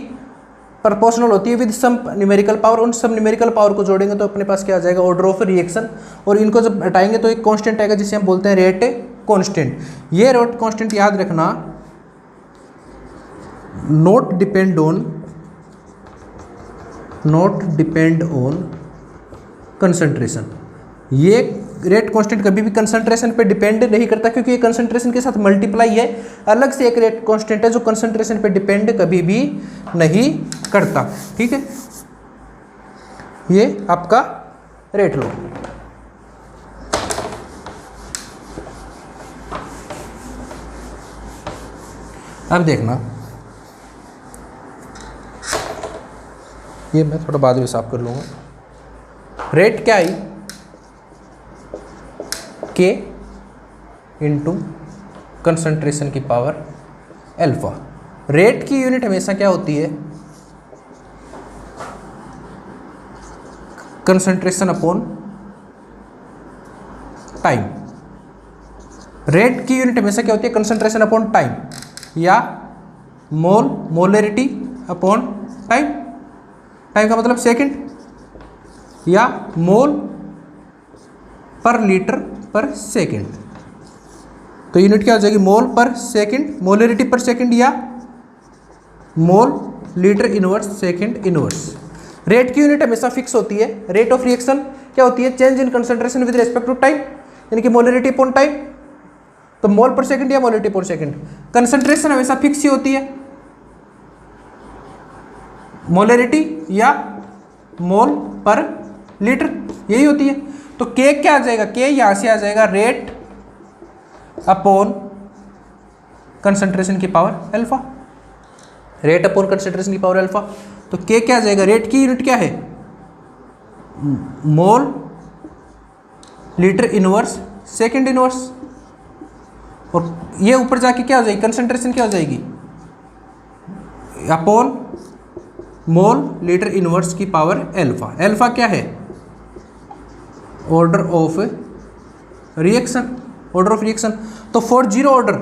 प्रोपोर्शनल होती है विद सम न्यूमेरिकल पावर। उन सब न्यूमेरिकल पावर को जोड़ेंगे तो अपने पास क्या आ जाएगा, ऑर्डर ऑफ रिएक्शन। और इनको जब हटाएंगे तो एक कांस्टेंट आएगा जिसे हम बोलते हैं रेट कांस्टेंट। ये रेट कांस्टेंट याद रखना, नॉट डिपेंड ऑन कंसंट्रेशन। ये रेट कांस्टेंट कभी भी कंसंट्रेशन पे डिपेंड नहीं करता, क्योंकि ये कंसंट्रेशन के साथ मल्टीप्लाई है। अलग से एक रेट कांस्टेंट है जो कंसंट्रेशन पे डिपेंड कभी भी नहीं करता, ठीक है। ये आपका रेट लो। अब देखना, ये मैं थोड़ा बाद में साफ कर लूँगा। रेट क्या आई, के इंटू कंसंट्रेशन की पावर अल्फा। रेट की यूनिट हमेशा क्या होती है, कंसंट्रेशन अपॉन टाइम। रेट की यूनिट हमेशा क्या होती है, कंसंट्रेशन अपॉन टाइम, या मोल मोलरिटी अपॉन टाइम। टाइम का मतलब सेकंड, या मोल पर लीटर पर सेकंड। तो यूनिट क्या हो जाएगी, मोल पर सेकंड, मोलरिटी पर सेकंड, या mole litre inverse second inverse. Rate की यूनिट हमेशा फिक्स होती है। रेट ऑफ रिएक्शन क्या होती है, change in concentration with respect to time, यानी कि मोलरिटी अपॉन टाइम। तो मोल पर सेकंड या मोलरिटी पर सेकंड। कंसंट्रेशन हमेशा फिक्स ही होती है, मोलरिटी या मोल पर लीटर, यही होती है। तो के क्या आ जाएगा, के यहां से आ जाएगा रेट अपॉन कंसंट्रेशन की power alpha. Rate upon concentration की पावर अल्फा। तो के क्या आ जाएगा, रेट की यूनिट क्या है, मोल लीटर इनवर्स सेकंड इनवर्स। और ये ऊपर जाके क्या हो जाएगी, कंसंट्रेशन क्या हो जाएगी, अपॉन मोल लीटर इनवर्स की पावर अल्फा। अल्फा क्या है, order of reaction, order of reaction. तो for zero order,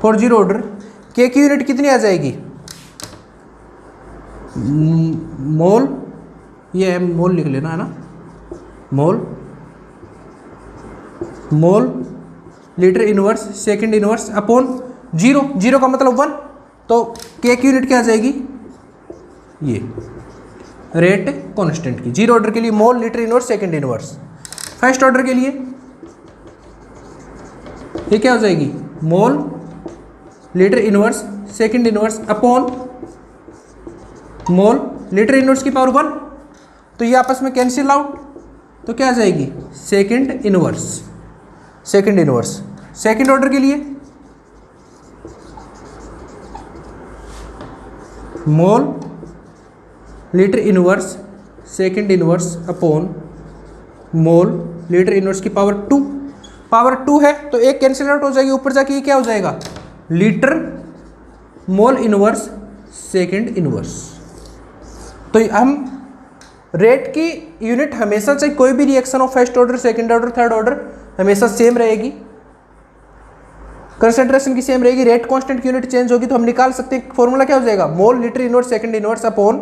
for zero order के की यूनिट कितनी आ जाएगी, मोल, ये मोल लिख लेना है ना, mole mole litre inverse second inverse upon zero. Zero का मतलब 1, तो के की यूनिट क्या आ जाएगी, ये रेट कांस्टेंट की। जीरो ऑर्डर के लिए मोल litre inverse second inverse. First order के लिए ये क्या हो जाएगी, मोल litre inverse second inverse upon mole litre inverse की पावर 1। तो ये आपस में कैंसिल आउट, तो क्या आ जाएगी, second inverse, second inverse. Second order के लिए मोल litre inverse second inverse upon mole litre inverse की पावर 2। पावर 2 है तो एक कैंसिल आउट हो जाएगी, ऊपर जाके ये क्या हो जाएगा, litre mole inverse second inverse. तो हम रेट की यूनिट हमेशा, चाहे कोई भी रिएक्शन हो, first order second order third order, हमेशा सेम रहेगी, कंसंट्रेशन की सेम रहेगी। रेट कांस्टेंट की यूनिट चेंज होगी तो हम निकाल सकते हैं, फॉर्मूला क्या हो जाएगा, मोल litre inverse second inverse upon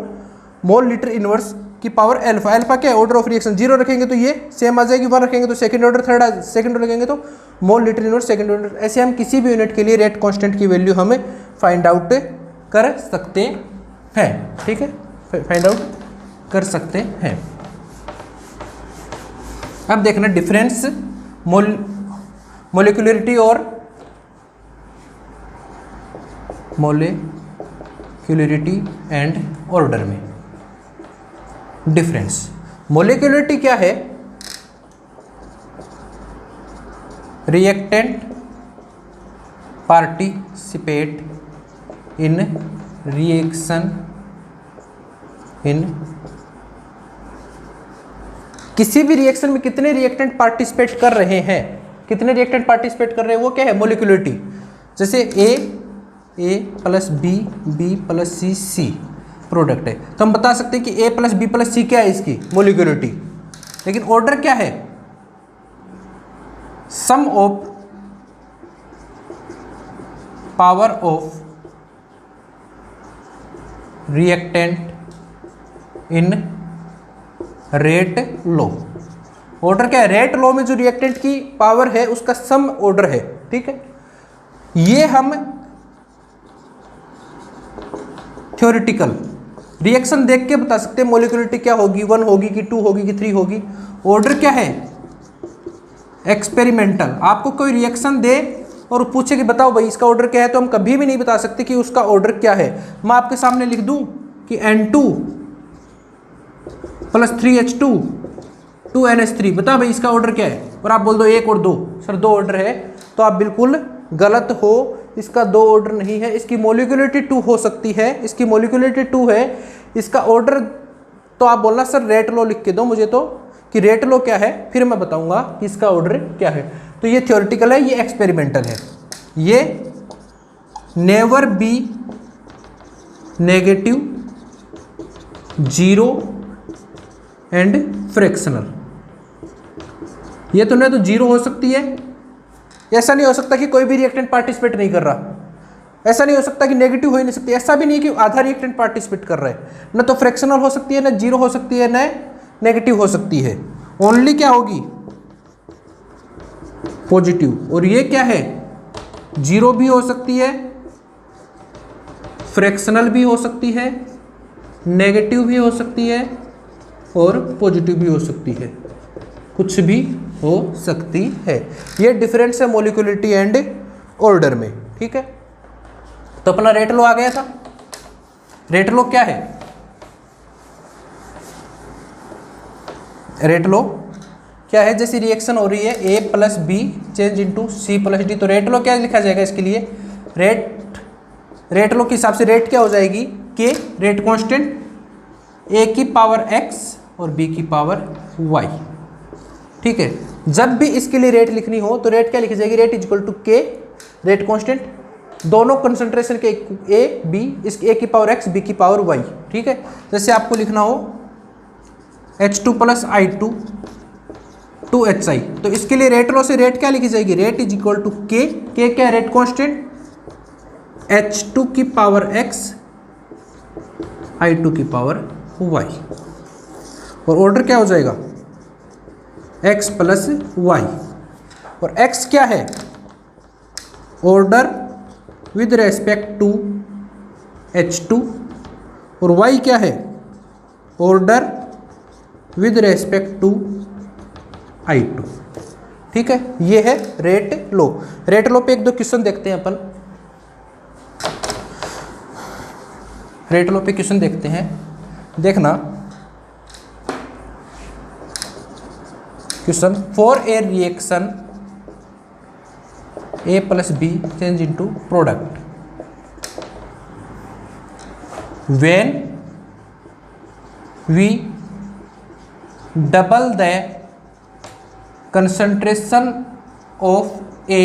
mole litre inverse की पावर अल्फा। अल्फा क्या है, ऑर्डर ऑफ रिएक्शन। जीरो रखेंगे तो ये सेम आ जाएगी, 1 रखेंगे तो second order, third second order रखेंगे तो मोल लीटर इनवर्स सेकंड ऑर्डर। ऐसे हम किसी भी यूनिट के लिए रेट कांस्टेंट की वैल्यू हमें फाइंड आउट कर सकते हैं। ठीक है, फाइंड आउट कर सकते हैं। अब देखना डिफरेंस मोलिकुलरिटी और मोलिकुलरिटी एंड ऑर्डर में डिफरेंस। मोलिकुलरिटी क्या है, reactant participate in reaction in, किसी भी रिएक्शन में कितने रिएक्टेंट पार्टिसिपेट कर रहे हैं, कितने रिएक्टेंट पार्टिसिपेट कर रहे हैं, वो क्या है, मोलिकुलरिटी। जैसे A plus B plus C product है, तो हम बता सकते हैं कि A plus B plus C क्या है, इसकी मोलिकुलरिटी। लेकिन ऑर्डर क्या है, sum of power of reactant in rate law. Order क्या है, रेट लॉ में जो रिएक्टेंट की पावर है उसका सम ऑर्डर है। ठीक है, ये हम थ्योरेटिकल रिएक्शन देख के बता सकते हैं मोलिकुलरिटी क्या होगी, 1 होगी कि 2 होगी कि 3 होगी। ऑर्डर क्या है, एक्सपेरिमेंटल। आपको कोई रिएक्शन दे और पूछे कि बताओ भाई इसका ऑर्डर क्या है, तो हम कभी भी नहीं बता सकते कि उसका ऑर्डर क्या है। मैं आपके सामने लिख दूं कि N2 + 3H2 2NH3, बता भाई इसका ऑर्डर क्या है, और आप बोल दो 1 और 2, सर 2 ऑर्डर है, तो आप बिल्कुल गलत हो। इसका 2 ऑर्डर नहीं है, इसकी मोलिकुलरिटी 2 हो सकती है, इसकी मोलिकुलरिटी 2 है। इसका ऑर्डर तो आप बोलना सर रेट लो लिख के दो मुझे तो कि रेट लो क्या है, फिर मैं बताऊंगा कि इसका ऑर्डर क्या है। तो ये थ्योरेटिकल है, ये एक्सपेरिमेंटल है। ये never be negative, zero and fractional. ये तो नहीं तो जीरो हो सकती है, ऐसा नहीं हो सकता कि कोई भी रिएक्टेंट पार्टिसिपेट नहीं कर रहा, ऐसा नहीं हो सकता कि नेगेटिव हो ही नहीं सकती, ऐसा भी नहीं कि आधा रिएक्टेंट पार्टिसिपेट कर रहा है। न तो फ्रैक्शनल हो सकती है, न जीरो हो सकती है, न नेगेटिव हो सकती है। ओनली क्या होगी, पॉजिटिव। और ये क्या है, जीरो भी हो सकती है, फ्रैक्शनल भी हो सकती है, नेगेटिव भी हो सकती है और पॉजिटिव भी हो सकती है, कुछ भी हो सकती है। ये डिफरेंस है मोलिकुलरिटी एंड ऑर्डर में, ठीक है। तो अपना रेट लो आ गया था। रेट लो क्या है, रेट लो क्या है, जैसी रिएक्शन हो रही है A + B change into C + D, तो रेट लो क्या लिखा जाएगा इसके लिए, रेट लो के हिसाब से रेट क्या हो जाएगी, K रेट कांस्टेंट, A की पावर X और B की पावर Y, ठीक है। जब भी इसके लिए रेट लिखनी हो तो रेट क्या लिखी जाएगी, रेट = K रेट कांस्टेंट, दोनों कंसंट्रेशन के A B, इस A की पावर X B की पावर Y, ठीक है। जैसे आपको लिखना हो H2 + I2 2HI, तो इसके लिए रेट लो से रेट क्या लिखी जाएगी, रेट = K क्या है रेट कांस्टेंट, H2 की पावर X I2 की पावर Y, और ऑर्डर क्या हो जाएगा X + Y, और X क्या है, order with respect to H2, और Y क्या है, order with respect to I2, ठीक है। ये है रेट लो। रेट लो पे 1-2 क्वेश्चन देखते हैं अपन, रेट लो पे क्वेश्चन देखते हैं, देखना question, for a reaction A + B change into product, when we double the concentration of A,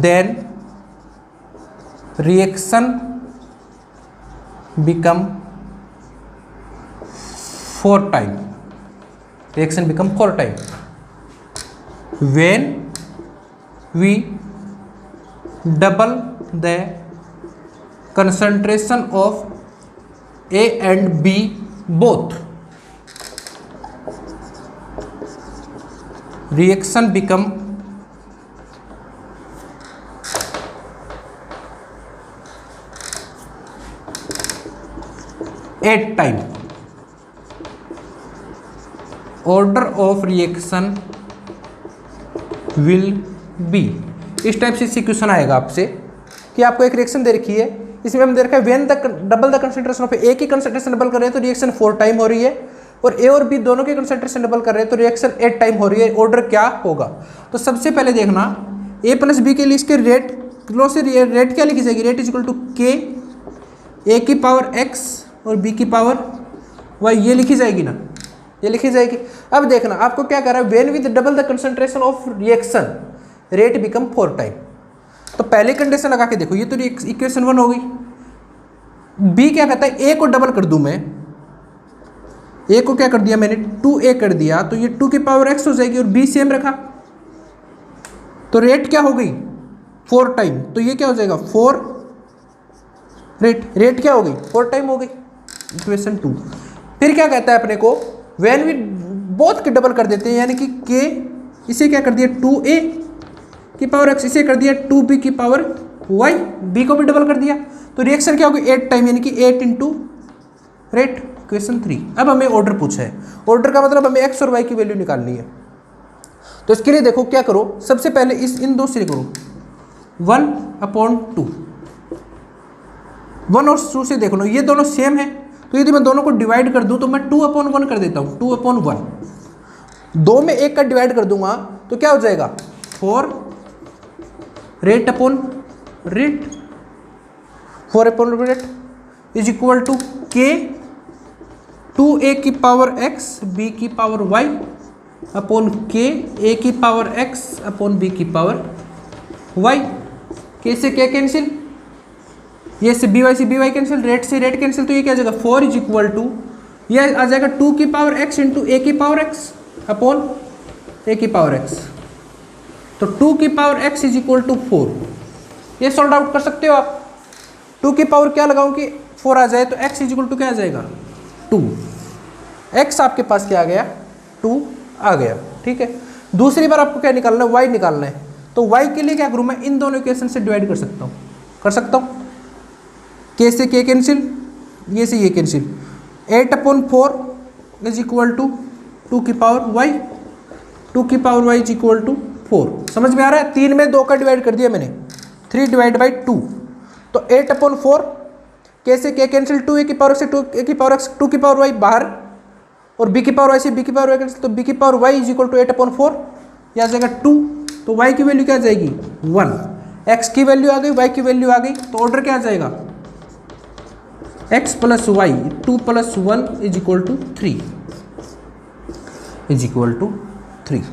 then reaction become 4 time, reaction become 4 time, when we double the concentration of A and B both, reaction become 8 time, order of reaction will be। इस type से question आएगा आपसे कि आपको एक reaction दे रखी है, इसमें हम दे रखा है when the double the concentration of A की कंसंट्रेशन डबल कर रहे हैं तो रिएक्शन 4 टाइम हो रही है, और ए और बी दोनों के कंसंट्रेशन डबल कर रहे हैं तो रिएक्शन 8 टाइम हो रही है। ऑर्डर क्या होगा, तो सबसे पहले देखना A + B के लिए इसके रेट लो से रेट क्या लिखी जाएगी, रेट = K A की पावर X और B की पावर Y, ये लिखी जाएगी ना, ये लिखी जाएगी। अब देखना आपको क्या कर रहा है, when with double the concentration of reaction rate become 4 time, तो पहले कंडीशन लगा के देखो, ये तो इक्वेशन 1 हो गई। B क्या कहता है, A को डबल कर दूं मैं, A को क्या कर दिया मैंने 2A कर दिया, तो ये 2 की पावर X हो जाएगी, और B सेम रखा, तो रेट क्या हो गई 4 टाइम, तो ये क्या हो जाएगा 4 रेट क्या हो गई 4 टाइम हो गई, इक्वेशन 2। फिर क्या कहता है अपने को, व्हेन वी बोथ के डबल कर देते हैं, यानी कि K इसे क्या कर दिया 2A की पावर X, इसे कर दिया 2B की पावर Y, B को भी डबल कर दिया, तो रिएक्शन क्या होगी 8 टाइम, यानी कि 8 × रेट, क्वेश्चन 3। अब हमें ऑर्डर पूछा है, ऑर्डर का मतलब हमें X और Y की वैल्यू निकालनी है। तो इसके लिए देखो क्या करो, सबसे पहले इन दो से करो 1/2, 1 और 2 से देख लो ये दोनों सेम है, तो यदि मैं दोनों को डिवाइड कर दूं तो मैं 2/1 कर देता हूं, 2/1। 2 में 1 का डिवाइड कर दूंगा तो क्या हो जाएगा 4 रेट अपॉन रेट, 4/रेट is equal to k 2a की पावर x b की power y upon k a की पावर x अपॉन b की पावर y। k से k कैंसिल, ये से by कैंसिल, रेट से रेट कैंसिल, तो ये क्या आ जाएगा 4 इज इक्वल टू, ये आ जाएगा 2 की पावर x इंटू a की पावर x अपॉन a की पावर x। तो 2 की power x is equal to 4, ये सॉल्व आउट कर सकते हो आप। 2 की पावर क्या लगाऊं कि 4 आ जाए, तो x इज इक्वल टू क्या आ जाएगा 2, x आपके पास क्या आ गया 2 आ गया, ठीक है। दूसरी बार आपको क्या निकालना है, y निकालना है, तो y के लिए क्या करूं मैं, इन दोनों इक्वेशन से डिवाइड कर सकता हूं, k से k कैंसिल, ये से ये कैंसिल, 8/4 इज इक्वल टू 2 की पावर y, 2 की power y is equal to 4। समझ में आ रहा है, 3 में 2 का डिवाइड कर दिया मैंने, 3 डिवाइड बाई 2, तो 8/4, k से k कैंसिल, 2a की पावर से 2a की पावर x, 2 की पावर y बाहर, और b की पावर y से b की पावर y कैंसिल, तो b की power y is equal to 8/4, यह आ जाएगा 2, तो y की वैल्यू क्या आ जाएगी 1, x की वैल्यू आ गई, y की वैल्यू आ गई, तो ऑर्डर क्या आ जाएगा x plus y, 2 + 1 is equal to 3, is equal to 3,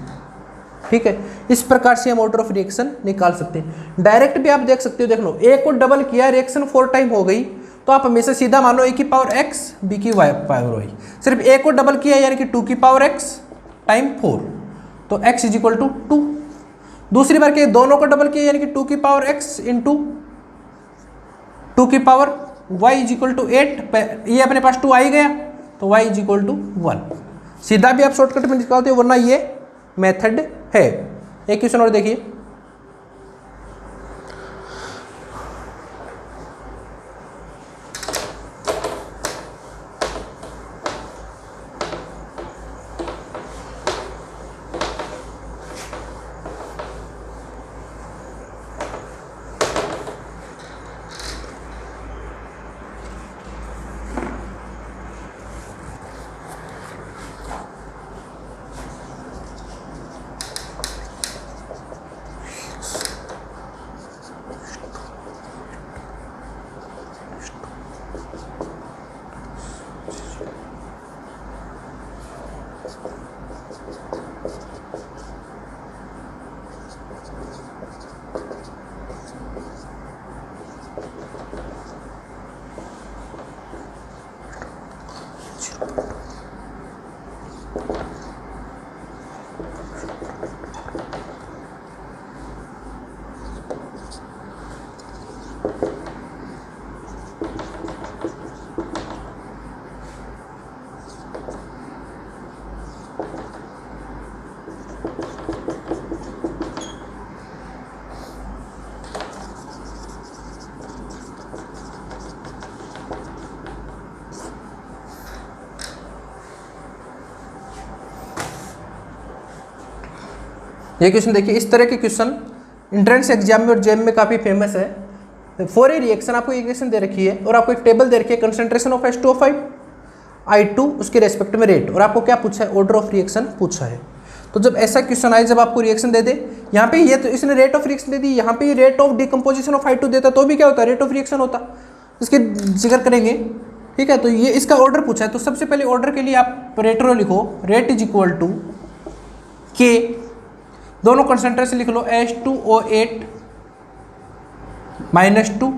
ठीक है। इस प्रकार से हम ऑर्डर ऑफ रिएक्शन निकाल सकते हैं। डायरेक्ट भी आप देख सकते हो, देख लो a को डबल किया, रिएक्शन 4 टाइम हो गई, तो आप हमेशा सीधा मान लो a की पावर x b की पावर y, सिर्फ a को डबल किया यानी कि 2 की पावर x टाइम 4, तो x इज इक्वल टू 2। दूसरी बार के दोनों को डबल किया यानी कि 2 की पावर x इंटू 2 की power y is equal to 8, ये अपने पास 2 आ ही गया, तो y इज इक्वल टू 1। सीधा भी आप शॉर्टकट में निकालते हो, वरना ये मेथड है। एक क्वेश्चन और देखिए, ये क्वेश्चन देखिए, इस तरह के क्वेश्चन एंट्रेंस एग्जाम में और जेम में काफ़ी फेमस है। फॉर ए रिएक्शन आपको इक्वेशन दे रखी है और आपको एक टेबल दे रखी है, कंसंट्रेशन ऑफ H2O5, I2 उसके रेस्पेक्ट में रेट, और आपको क्या पूछा है, ऑर्डर ऑफ रिएक्शन पूछा है। तो जब ऐसा क्वेश्चन आए, जब आपको रिएक्शन दे दे, यहाँ पे ये तो इसने रेट ऑफ रिएक्शन दे दी, यहाँ पे rate of decomposition of I2 देता तो भी क्या होता, रेट ऑफ रिएक्शन होता, इसके जिक्र करेंगे, ठीक है। तो ये इसका ऑर्डर पूछा है, तो सबसे पहले ऑर्डर के लिए आप रेटरो लिखो, rate is equal to K, दोनों कंसंट्रेशन लिख लो, H2O8 -2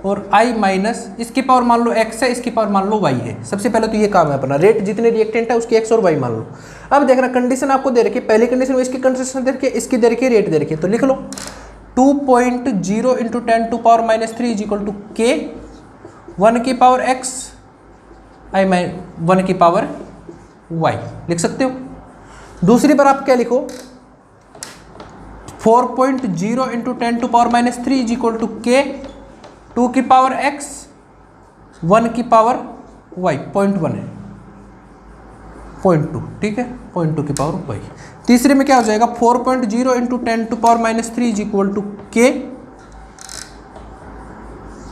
और I माइनस, इसकी पावर मान लो x है, इसकी पावर मान लो y है। सबसे पहले तो ये काम है अपना, रेट जितने रिएक्टेंट है उसकी x और y मान लो। अब देखना कंडीशन आपको दे रखी है, पहली कंडीशन में इसकी कंसंट्रेशन दे रखी है, इसकी दे रखी है, रेट दे रखी है, तो लिख लो 2.0 × 10⁻³ इज इक्वल टू K, 1 की पावर x, I 1 की पावर y लिख सकते हो। दूसरी बार आप क्या लिखो, 4.0 × 10⁻³ इज इक्वल टू K, 2 की पावर x, 1 की पावर y, 0.1 है। 0.2, ठीक है, 0.2 की पावर वाई। तीसरे में क्या हो जाएगा 4.0 into 10 to power -3 is equal to K,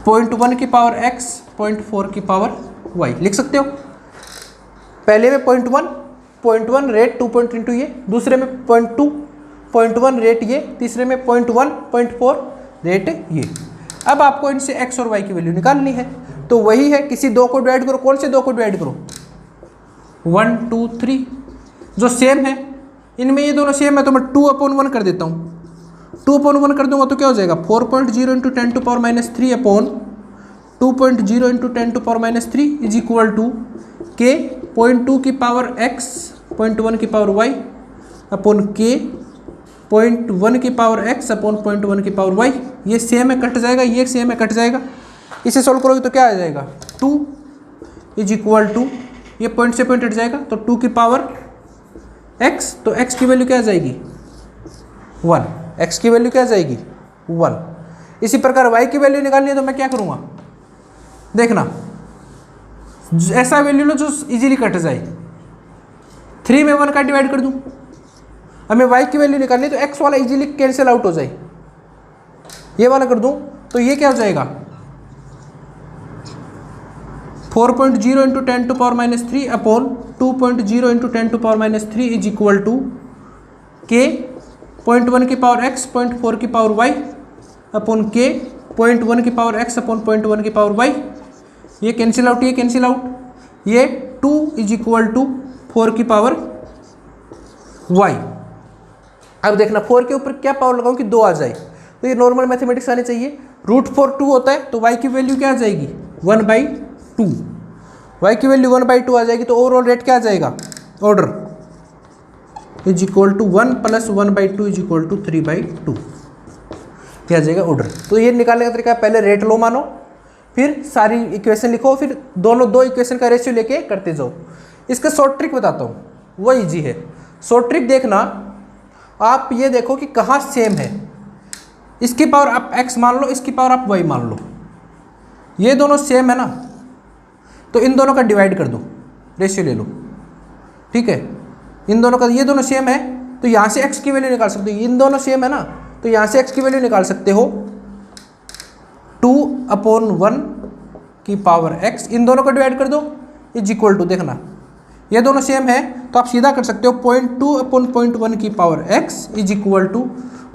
0.1 की पावर x, 0.4 की पावर y लिख सकते हो। पहले में 0.1 रेट 2 इंटू ये, दूसरे में 0.2 0.1 रेट ये, तीसरे में 0.1 0.4 रेट ये। अब आपको इनसे x और y की वैल्यू निकालनी है, तो वही है किसी दो को डिवाइड करो। कौन से दो को डिवाइड करो 1 2 3 जो सेम है, इनमें ये दोनों सेम है तो मैं 2/1 कर देता हूँ। 2/1 कर दूंगा तो क्या हो जाएगा 4.0 into 10 to power -3 upon 2.0 into 10 to power -3 is equal to K 0.2 की पावर x, 0.1 की पावर y अपॉन के 0.1 की पावर x अपॉन 0.1 की पावर y। ये सेम है कट जाएगा, ये सेम है कट जाएगा। इसे सोल्व करोगे तो क्या आ जाएगा 2 इज इक्वल टू, ये पॉइंट से पॉइंट हट जाएगा तो 2 की पावर x, तो x की वैल्यू क्या आ जाएगी 1, x की वैल्यू क्या आ जाएगी 1। इसी प्रकार y की वैल्यू निकालनी है तो मैं क्या करूँगा, देखना ऐसा वैल्यू लो जो इजीली कट जाए। 3 में 1 का डिवाइड कर दूं, हमें y की वैल्यू निकालनी है तो x वाला इजीली कैंसिल आउट हो जाए। ये वाला कर दूं तो ये क्या हो जाएगा 4.0 into 10 to power -3 upon 2.0 into 10 to power -3 is equal to K 0.1 की पावर x, 0.4 की पावर y अपॉन के 0.1 की पावर x अपॉन 0.1 की पावर y। ये कैंसिल आउट, ये कैंसिल आउट, ये 2 इज इक्वल टू 4 की पावर y। अब देखना 4 के ऊपर क्या पावर लगाऊं कि 2 आ जाए, तो ये नॉर्मल मैथमेटिक्स आने चाहिए। √4 2 होता है तो y की वैल्यू क्या आ जाएगी 1/2, y की वैल्यू 1/2 आ जाएगी। तो ओवरऑल रेट क्या आ जाएगा order is equal to 1 + 1/2 is equal to 3/2, क्या आ जाएगा ऑर्डर। तो ये निकालने का तरीका, पहले रेट लो मानो, फिर सारी इक्वेशन लिखो, फिर दोनों दो इक्वेशन का रेशियो लेके करते जाओ। इसका शॉर्ट ट्रिक बताता हूँ, वो इजी है। शॉर्ट ट्रिक देखना, आप ये देखो कि कहाँ सेम है। इसकी पावर आप x मान लो, इसकी पावर आप y मान लो, ये दोनों सेम है ना, तो इन दोनों का डिवाइड कर दो, रेशियो ले लो, ठीक है। इन दोनों का, ये दोनों सेम है तो यहाँ से x की वैल्यू निकाल सकते हो। इन दोनों सेम है ना, तो यहाँ से x की वैल्यू निकाल सकते हो 2/1 की पावर x, इन दोनों को डिवाइड कर दो इज इक्वल टू, देखना ये दोनों सेम है तो आप सीधा कर सकते हो 0.2/0.1 की power x is equal to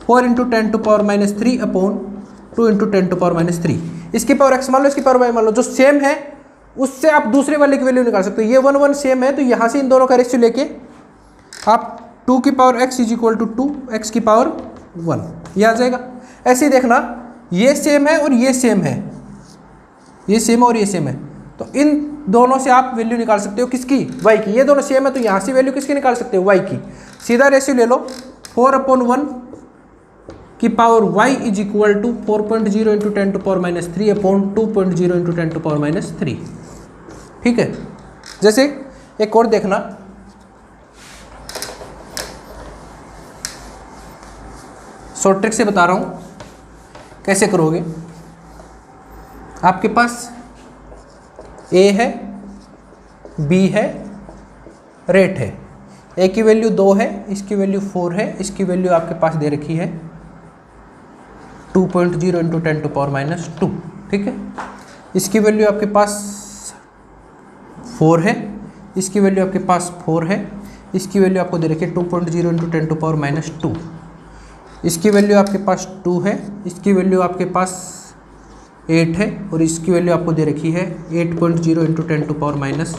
4 into 10 to power -3 upon 2 into 10 to power -3। इसकी पावर x मान लो, इसकी पावर y मान लो, जो सेम है उससे आप दूसरे वाले की वैल्यू निकाल सकते हो। ये 1 1 सेम है तो यहाँ से इन दोनों का रेशियो लेके आप 2 की power x is equal to 2 x की पावर 1, ये आ जाएगा। ऐसे ही देखना, ये सेम है और ये सेम है, ये सेम और ये सेम है, तो इन दोनों से आप वैल्यू निकाल सकते हो किसकी, y की। ये दोनों सेम है तो यहाँ से वैल्यू किसकी निकाल सकते हो, y की। सीधा रेशियो ले लो, 4/1 की power y is equal to 4.0 into 10 to power -3 upon 2.0 into 10 to power -3, ठीक है। जैसे एक और देखना, शॉर्ट ट्रिक से बता रहा हूँ कैसे करोगे। आपके पास a है, b है, रेट है। a की वैल्यू 2 है, इसकी वैल्यू 4 है, इसकी वैल्यू आपके पास दे रखी है 2.0 इंटू 10 टू पावर -2, ठीक है। इसकी वैल्यू आपके पास 4 है, इसकी वैल्यू आपके पास 4 है, इसकी वैल्यू आपको दे रखी है 2.0 इंटू 10 टू पावर -2, इसकी वैल्यू आपके पास 2 है, इसकी वैल्यू आपके पास 8 है और इसकी वैल्यू आपको दे रखी है 8.0 इंटू 10 टू पावर -2,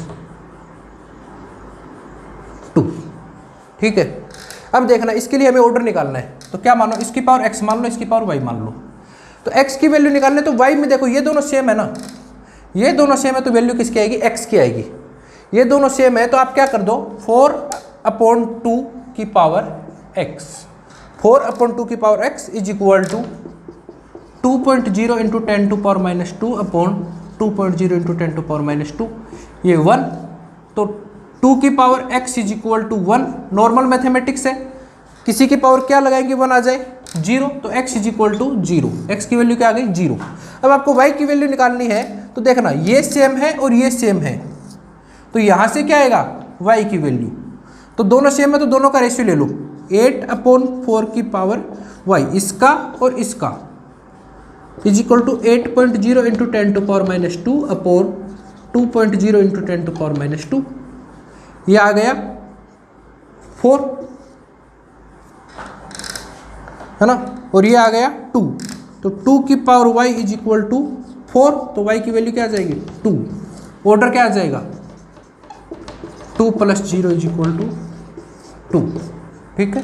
ठीक है। अब देखना, इसके लिए हमें ऑर्डर निकालना है, तो क्या मानो, इसकी पावर x मान लो, इसकी पावर y मान लो। तो x की वैल्यू निकालने, तो y में देखो ये दोनों सेम है ना, ये दोनों सेम है तो वैल्यू किसकी आएगी, x की आएगी। ये दोनों सेम है तो आप क्या कर दो, 4/2 की पावर x, 4/2 की power x is equal to 2.0 into 10 to power -2 upon 2.0 into 10 to power -2, ये 1, तो 2 की power x is equal to 1। Normal mathematics है, किसी की पावर क्या लगाएंगे 1 आ जाए 0, तो x is equal to 0, x की वैल्यू क्या आ गई 0। अब आपको y की वैल्यू निकालनी है, तो देखना ये सेम है और ये सेम है, तो यहाँ से क्या आएगा वाई की वैल्यू, तो दोनों सेम है तो दोनों का रेशियो ले लो, 8/4 की पावर वाई, इसका और इसका, is equal to 8.0 into 10⁻²/2 into 10⁻², ये आ गया 4, है ना, और ये आ गया 2, तो 2 की power y is equal to 4, तो वाई की वैल्यू क्या आ जाएगी 2, ऑर्डर क्या आ जाएगा 2 + 0 इज इक्वल टू 2, ठीक है।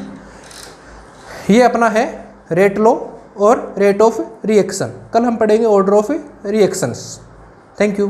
ये अपना है रेट लॉ और रेट ऑफ रिएक्शन। कल हम पढ़ेंगे order of reactions. Thank you.